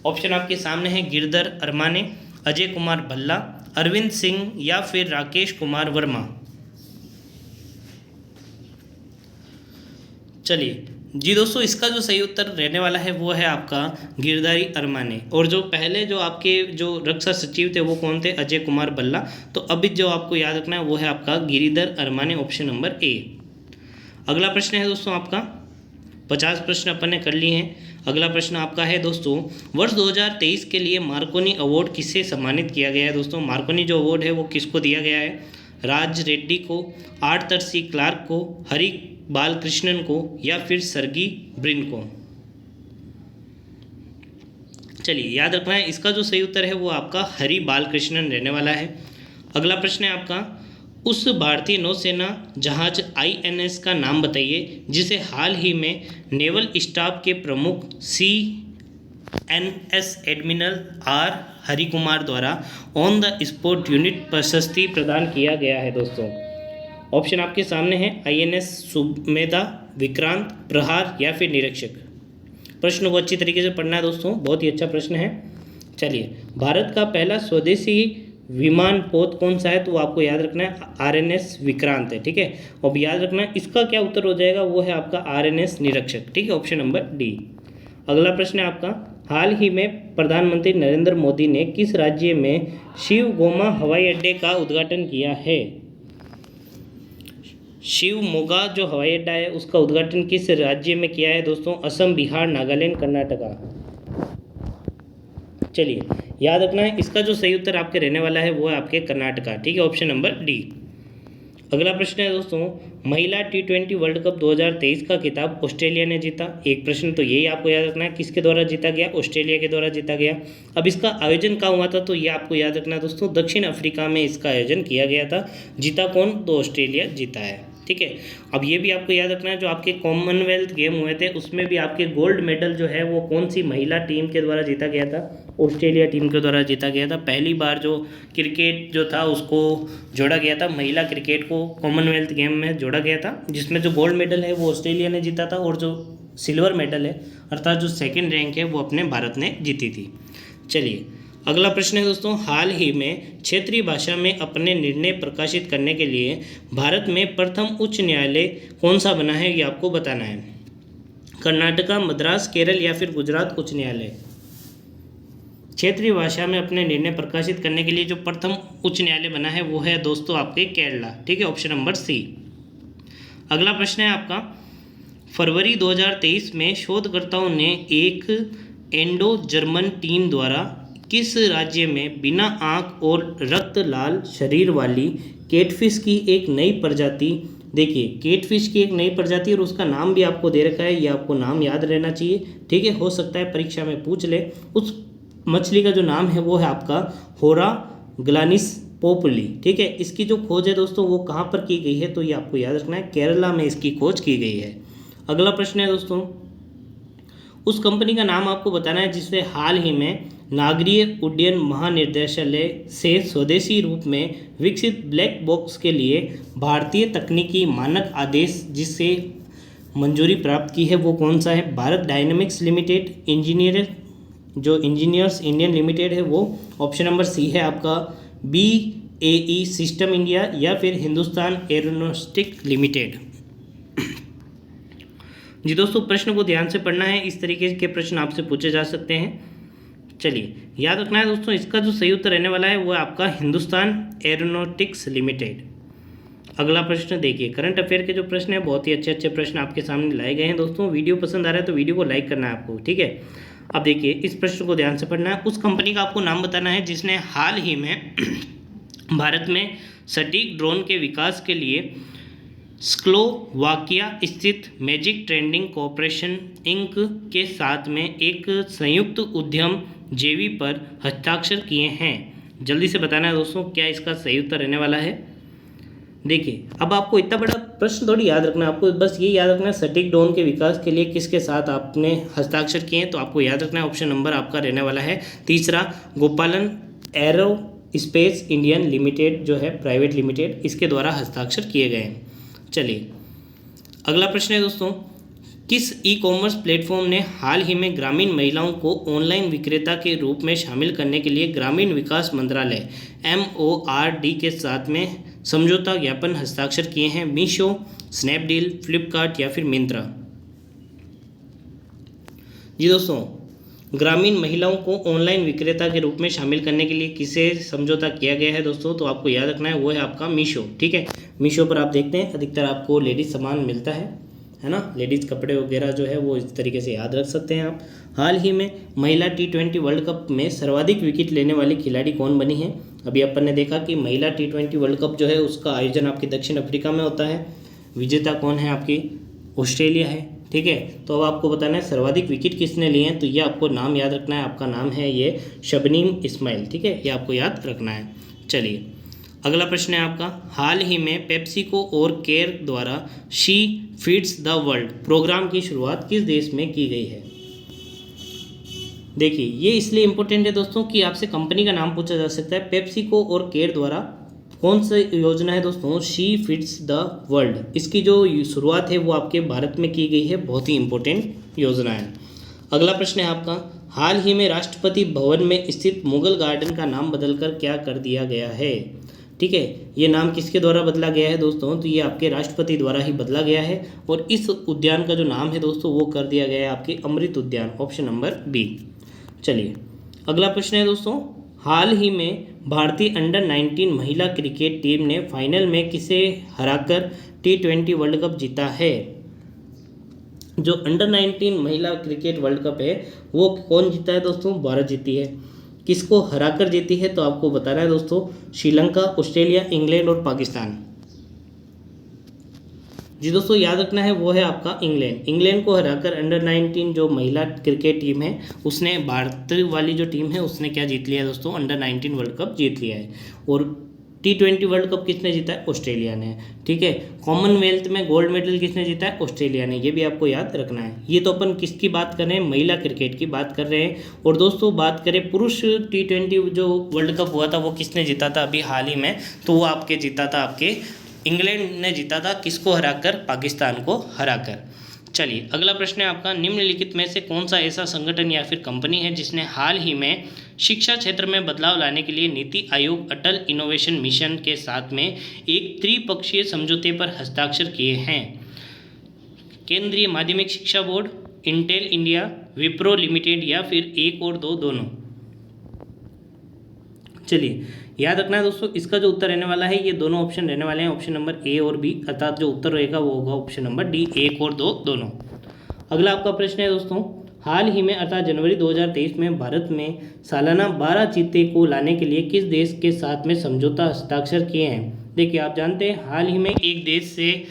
ऑप्शन आपके सामने है, गिरधर अरमाने, अजय कुमार भल्ला, अरविंद सिंह या फिर राकेश कुमार वर्मा। चलिए जी दोस्तों, इसका जो सही उत्तर रहने वाला है वो है आपका गिरधारी अरमाने। और जो पहले जो आपके जो रक्षा सचिव थे वो कौन थे? अजय कुमार भल्ला। तो अभी जो आपको याद रखना है वो है आपका Giridhar Aramane, option number A. अगला प्रश्न है दोस्तों आपका, 50 प्रश्न अपन ने कर लिए हैं। अगला प्रश्न आपका है दोस्तों, वर्ष 2023 के लिए मार्कोनी अवार्ड किसे सम्मानित किया गया है? दोस्तों मार्कोनी जो अवार्ड है वो किसको दिया गया है? राज रेड्डी को, आर्थर सी क्लार्क को, हरि बालकृष्णन को या फिर सर्गी ब्रिन को? चलिए याद रखना है, इसका जो सही उत्तर है वो आपका हरि बालकृष्णन रहने वाला है। अगला प्रश्न है आपका, उस भारतीय नौसेना जहाज INS का नाम बताइए जिसे हाल ही में नेवल स्टाफ के प्रमुख CNS admiral R Hari Kumar द्वारा ऑन द स्पॉट यूनिट प्रशस्ति प्रदान किया गया है? दोस्तों ऑप्शन आपके सामने है, INS सुमेधा, विक्रांत, प्रहार या फिर निरीक्षक। प्रश्न को अच्छी तरीके से पढ़ना है दोस्तों, बहुत ही अच्छा प्रश्न है। चलिए, भारत का पहला स्वदेशी विमान पोत कौन सा है? तो आपको याद रखना है RNS विक्रांत है, ठीक है। अब याद रखना है इसका क्या उत्तर हो जाएगा, वो है आपका RNS निरीक्षक, ठीक है, ऑप्शन नंबर डी। अगला प्रश्न है आपका, हाल ही में प्रधानमंत्री नरेंद्र मोदी ने किस राज्य में शिवगोमा हवाई अड्डे का उद्घाटन किया है? शिवमोगा जो हवाई अड्डा है उसका उद्घाटन किस राज्य में किया है? दोस्तों असम, बिहार, नागालैंड, कर्नाटका। चलिए याद रखना है, इसका जो सही उत्तर आपके रहने वाला है वो है आपके कर्नाटका, ठीक है, ऑप्शन नंबर डी। अगला प्रश्न है दोस्तों, महिला T20 वर्ल्ड कप 2023 का खिताब ऑस्ट्रेलिया ने जीता। एक प्रश्न तो यही आपको याद रखना है, किसके द्वारा जीता गया? ऑस्ट्रेलिया के द्वारा जीता गया। अब इसका आयोजन कहाँ हुआ था? तो ये आपको याद रखना है दोस्तों, दक्षिण अफ्रीका में इसका आयोजन किया गया था। जीता कौन? तो ऑस्ट्रेलिया जीता है, ठीक है। अब ये भी आपको याद रखना है, जो आपके कॉमनवेल्थ गेम हुए थे उसमें भी आपके गोल्ड मेडल जो है वो कौन सी महिला टीम के द्वारा जीता गया था? ऑस्ट्रेलिया टीम के द्वारा जीता गया था। पहली बार जो क्रिकेट जो था उसको जोड़ा गया था, महिला क्रिकेट को कॉमनवेल्थ गेम में जोड़ा गया था, जिसमें जो गोल्ड मेडल है वो ऑस्ट्रेलिया ने जीता था और जो सिल्वर मेडल है अर्थात जो सेकेंड रैंक है वो अपने भारत ने जीती थी। चलिए अगला प्रश्न है दोस्तों, हाल ही में क्षेत्रीय भाषा में अपने निर्णय प्रकाशित करने के लिए भारत में प्रथम उच्च न्यायालय कौन सा बना है, ये आपको बताना है। कर्नाटका, मद्रास, केरल या फिर गुजरात उच्च न्यायालय। क्षेत्रीय भाषा में अपने निर्णय प्रकाशित करने के लिए जो प्रथम उच्च न्यायालय बना है वो है दोस्तों आपके केरला, ठीक है, ऑप्शन नंबर सी। अगला प्रश्न है आपका, फरवरी 2023 में शोधकर्ताओं ने एक इंडो जर्मन टीम द्वारा किस राज्य में बिना आँख और रक्त लाल शरीर वाली केटफिश की एक नई प्रजाति, देखिए केटफिश की एक नई प्रजाति और उसका नाम भी आपको दे रखा है, ये आपको नाम याद रहना चाहिए, ठीक है, हो सकता है परीक्षा में पूछ ले। उस मछली का जो नाम है वो है आपका होरा ग्लानिस पोपली, ठीक है। इसकी जो खोज है दोस्तों वो कहाँ पर की गई है, तो ये आपको याद रखना है, केरला में इसकी खोज की गई है। अगला प्रश्न है दोस्तों, उस कंपनी का नाम आपको बताना है जिससे हाल ही में नागरिक उड्डयन महानिदेशालय से स्वदेशी रूप में विकसित ब्लैक बॉक्स के लिए भारतीय तकनीकी मानक आदेश जिससे मंजूरी प्राप्त की है वो कौन सा है? Bharat dynamics limited, engineers Indian limited है वो, ऑप्शन नंबर सी है आपका BAE सिस्टम इंडिया या फिर हिंदुस्तान एरोनॉस्टिक लिमिटेड। जी दोस्तों प्रश्न को ध्यान से पढ़ना है, इस तरीके के प्रश्न आपसे पूछे जा सकते हैं। चलिए याद रखना है दोस्तों, इसका जो सही उत्तर रहने वाला है वो आपका हिंदुस्तान एरोनॉटिक्स लिमिटेड। अगला प्रश्न देखिए, करंट अफेयर के जो प्रश्न है बहुत ही अच्छे अच्छे प्रश्न आपके सामने लाए गए हैं दोस्तों। वीडियो पसंद आ रहा है तो वीडियो को लाइक करना है आपको, ठीक है। अब देखिए इस प्रश्न को ध्यान से पढ़ना है। उस कंपनी का आपको नाम बताना है जिसने हाल ही में भारत में सटीक ड्रोन के विकास के लिए स्लोवाकिया स्थित मैजिक ट्रेंडिंग कॉरपोरेशन इंक के साथ में एक संयुक्त उद्यम जेवी पर हस्ताक्षर किए हैं। जल्दी से बताना है दोस्तों क्या इसका सही उत्तर रहने वाला है। देखिए अब आपको इतना बड़ा प्रश्न थोड़ी याद रखना है, आपको बस ये याद रखना है सटीक ड्रोन के विकास के लिए किसके साथ आपने हस्ताक्षर किए हैं। तो आपको याद रखना है ऑप्शन नंबर आपका रहने वाला है तीसरा, गोपालन एरो स्पेस इंडियन लिमिटेड जो है प्राइवेट लिमिटेड, इसके द्वारा हस्ताक्षर किए गए हैं। चलिए अगला प्रश्न है दोस्तों, किस ई कॉमर्स प्लेटफॉर्म ने हाल ही में ग्रामीण महिलाओं को ऑनलाइन विक्रेता के रूप में शामिल करने के लिए ग्रामीण विकास मंत्रालय MORD के साथ में समझौता ज्ञापन हस्ताक्षर किए हैं? मीशो, स्नैपडील, फ्लिपकार्ट या फिर मिंत्रा। जी दोस्तों, ग्रामीण महिलाओं को ऑनलाइन विक्रेता के रूप में शामिल करने के लिए किसे समझौता किया गया है दोस्तों? तो आपको याद रखना है वो है आपका मीशो। ठीक है, मीशो पर आप देखते हैं अधिकतर आपको लेडीज़ सामान मिलता है ना, लेडीज़ कपड़े वगैरह जो है वो इस तरीके से याद रख सकते हैं आप। हाल ही में महिला T20 वर्ल्ड कप में सर्वाधिक विकेट लेने वाली खिलाड़ी कौन बनी है? अभी अपन ने देखा कि महिला T20 वर्ल्ड कप जो है उसका आयोजन आपकी दक्षिण अफ्रीका में होता है। विजेता कौन है आपकी? ऑस्ट्रेलिया है। ठीक है, तो अब आपको बताना है सर्वाधिक विकेट किसने लिए हैं। तो ये आपको नाम याद रखना है, आपका नाम है ये शबनीम इस्माइल। ठीक है, ये आपको याद रखना है। चलिए अगला प्रश्न है आपका, हाल ही में पेप्सिको और केयर द्वारा she feeds the world program की शुरुआत किस देश में की गई है? देखिए ये इसलिए इम्पोर्टेंट है दोस्तों कि आपसे कंपनी का नाम पूछा जा सकता है। पेप्सिको और केयर द्वारा कौन सी योजना है दोस्तों? She feeds the world. इसकी जो शुरुआत है वो आपके भारत में की गई है, बहुत ही इंपॉर्टेंट योजना है। अगला प्रश्न है आपका, हाल ही में राष्ट्रपति भवन में स्थित मुगल गार्डन का नाम बदलकर क्या कर दिया गया है? ठीक है, ये नाम किसके द्वारा बदला गया है दोस्तों? तो ये आपके राष्ट्रपति द्वारा ही बदला गया है और इस उद्यान का जो नाम है दोस्तों वो कर दिया गया है आपके अमृत उद्यान, ऑप्शन नंबर बी। चलिए अगला प्रश्न है दोस्तों, हाल ही में भारतीय अंडर-19 महिला क्रिकेट टीम ने फाइनल में किसे हराकर T20 वर्ल्ड कप जीता है? जो अंडर-19 महिला क्रिकेट वर्ल्ड कप है वो कौन जीता है दोस्तों? भारत जीती है। किसको हराकर जीती है? तो आपको बताना है दोस्तों श्रीलंका, ऑस्ट्रेलिया, इंग्लैंड और पाकिस्तान। जी दोस्तों याद रखना है वो है आपका इंग्लैंड। इंग्लैंड को हराकर अंडर-19 जो महिला क्रिकेट टीम है उसने, भारत वाली जो टीम है उसने क्या जीत लिया है दोस्तों? अंडर-19 वर्ल्ड कप जीत लिया है। और T20 वर्ल्ड कप किसने जीता है? ऑस्ट्रेलिया ने। ठीक है, कॉमनवेल्थ में गोल्ड मेडल किसने जीता है? ऑस्ट्रेलिया ने। ये भी आपको याद रखना है। ये तो अपन किसकी बात कर रहे हैं? महिला क्रिकेट की बात कर रहे हैं। और दोस्तों बात करें पुरुष T20 जो वर्ल्ड कप हुआ था वो किसने जीता था अभी हाल ही में? तो वो आपके जीता था, आपके इंग्लैंड ने जीता था। किसको हराकर? पाकिस्तान को हराकर। चलिए अगला प्रश्न है आपका, निम्नलिखित में से कौन सा ऐसा संगठन या फिर कंपनी है जिसने हाल ही में शिक्षा क्षेत्र में बदलाव लाने के लिए नीति आयोग, अटल इनोवेशन मिशन के साथ में एक त्रिपक्षीय समझौते पर हस्ताक्षर किए हैं? केंद्रीय माध्यमिक शिक्षा board, Intel India, Wipro limited या फिर एक और दो, दोनों। चलिए याद रखना है दोस्तों इसका जो उत्तर रहने वाला है ये दोनों ऑप्शन रहने वाले हैं, ऑप्शन नंबर ए और बी, अर्थात जो उत्तर रहेगा वो होगा ऑप्शन नंबर डी, एक और दो, दोनों। अगला आपका प्रश्न है दोस्तों, हाल ही में अर्थात जनवरी 2023 में भारत में सालाना 12 चीते को लाने के लिए किस देश के साथ में समझौता हस्ताक्षर किए हैं? देखिए आप जानते हैं हाल ही में एक देश से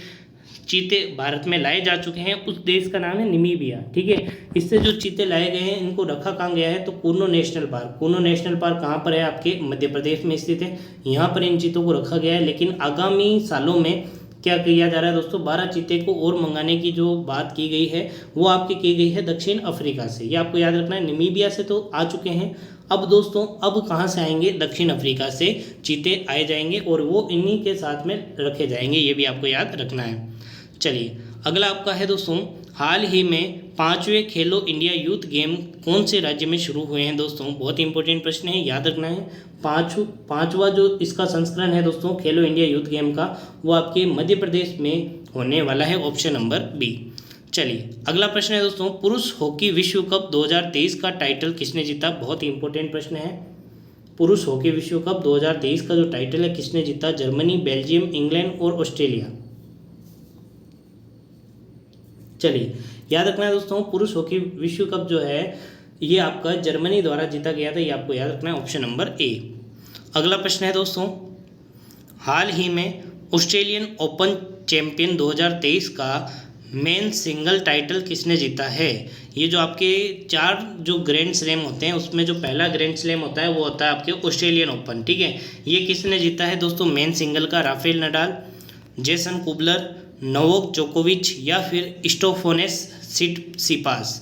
चीते भारत में लाए जा चुके हैं, उस देश का नाम है नामीबिया। ठीक है, इससे जो चीते लाए गए हैं इनको रखा कहाँ गया है? तो Kuno national park. Kuno national park कहाँ पर है? आपके मध्य प्रदेश में स्थित है। यहाँ पर इन चीतों को रखा गया है, लेकिन आगामी सालों में क्या किया जा रहा है दोस्तों? 12 चीते को और मंगाने की जो बात की गई है वो आपकी की गई है दक्षिण अफ्रीका से। ये आपको याद रखना है, नामीबिया से तो आ चुके हैं, अब दोस्तों अब कहाँ से आएंगे? दक्षिण अफ्रीका से चीते आए जाएंगे और वो इन्हीं के साथ में रखे जाएंगे, ये भी आपको याद रखना है। चलिए अगला आपका है दोस्तों, हाल ही में 5वें खेलो इंडिया यूथ गेम कौन से राज्य में शुरू हुए हैं दोस्तों? बहुत इंपॉर्टेंट प्रश्न है, याद रखना है। पांचवा जो इसका संस्करण है दोस्तों खेलो इंडिया यूथ गेम का वो आपके मध्य प्रदेश में होने वाला है, ऑप्शन नंबर बी। चलिए अगला प्रश्न है दोस्तों, पुरुष हॉकी विश्व कप 2023 का टाइटल किसने जीता? बहुत ही इंपॉर्टेंट प्रश्न है। पुरुष हॉकी विश्व कप 2023 का जो टाइटल है किसने जीता? जर्मनी, बेल्जियम, इंग्लैंड और ऑस्ट्रेलिया। चलिए याद रखना है दोस्तों पुरुष हॉकी विश्व कप जो है ये आपका जर्मनी द्वारा जीता गया था, ये आपको याद रखना है, ऑप्शन नंबर ए। अगला प्रश्न है दोस्तों, हाल ही में ऑस्ट्रेलियन ओपन चैंपियन 2023 का मेन सिंगल टाइटल किसने जीता है? ये जो आपके 4 जो ग्रैंड स्लैम होते हैं उसमें जो पहला ग्रैंड स्लैम होता है वो होता है आपके ऑस्ट्रेलियन ओपन, ठीक है। ये किसने जीता है दोस्तों मेन सिंगल का? Rafael Nadal, Jason Kübler, Novak जोकोविच या फिर स्टेफानोस सिटसिपास।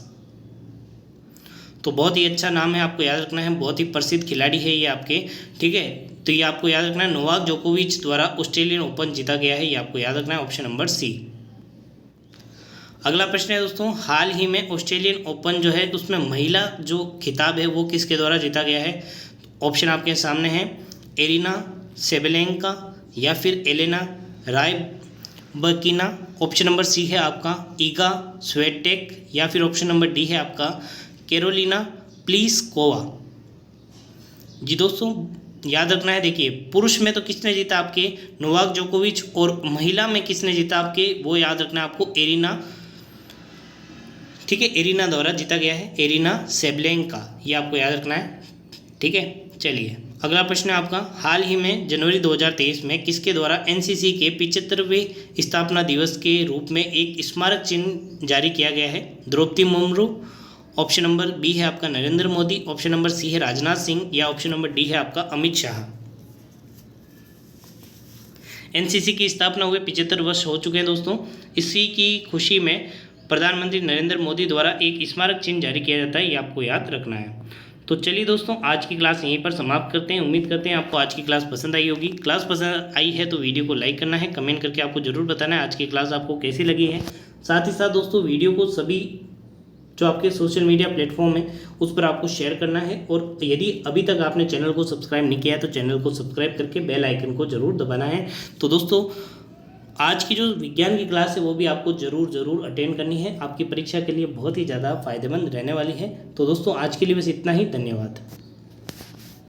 तो बहुत ही अच्छा नाम है, आपको याद रखना है, बहुत ही प्रसिद्ध खिलाड़ी है ये आपके, ठीक है। तो ये आपको याद रखना है, नोवाक जोकोविच द्वारा ऑस्ट्रेलियन ओपन जीता गया है, ये आपको याद रखना है, ऑप्शन नंबर सी। अगला प्रश्न है दोस्तों, हाल ही में ऑस्ट्रेलियन ओपन जो है उसमें महिला जो खिताब है वो किसके द्वारा जीता गया है? ऑप्शन आपके सामने है, एरिना सेबेलेंका या फिर एलेना रायबकिना। ऑप्शन नंबर सी है आपका ईगा स्वेटेक या फिर ऑप्शन नंबर डी है आपका कैरोलिना प्लिस्कोवा। जी दोस्तों याद रखना है, देखिए पुरुष में तो किसने जीता आपके? नोवाक जोकोविच, और महिला में किसने जीता आपके? वो याद रखना है आपको एरिना, ठीक है, एरिना द्वारा जीता गया है, एरिना सेबलेंका, ये आपको याद रखना है, ठीक है। चलिए अगला प्रश्न है आपका, हाल ही में जनवरी 2023 में किसके द्वारा एनसीसी के 75वें स्थापना दिवस के रूप में एक स्मारक चिन्ह जारी किया गया है? Draupadi Murmu, option number B है आपका Narendra Modi, option number C है राजनाथ सिंह या ऑप्शन नंबर डी है आपका अमित शाह। एनसीसी की स्थापना हुए 75 वर्ष हो चुके हैं दोस्तों। इसी की खुशी में प्रधानमंत्री नरेंद्र मोदी द्वारा एक स्मारक चिन्ह जारी किया जाता है, ये आपको याद रखना है। तो चलिए दोस्तों आज की क्लास यहीं पर समाप्त करते हैं। उम्मीद करते हैं आपको आज की क्लास पसंद आई होगी। क्लास पसंद आई है तो वीडियो को लाइक करना है, कमेंट करके आपको जरूर बताना है आज की क्लास आपको कैसी लगी है। साथ ही साथ दोस्तों वीडियो को सभी जो आपके सोशल मीडिया प्लेटफॉर्म है उस पर आपको शेयर करना है, और यदि अभी तक आपने चैनल को सब्सक्राइब नहीं किया है तो चैनल को सब्सक्राइब करके बेल आइकन को जरूर दबाना है। तो दोस्तों आज की जो विज्ञान की क्लास है वो भी आपको जरूर अटेंड करनी है, आपकी परीक्षा के लिए बहुत ही ज़्यादा फायदेमंद रहने वाली है। तो दोस्तों आज के लिए बस इतना ही, धन्यवाद।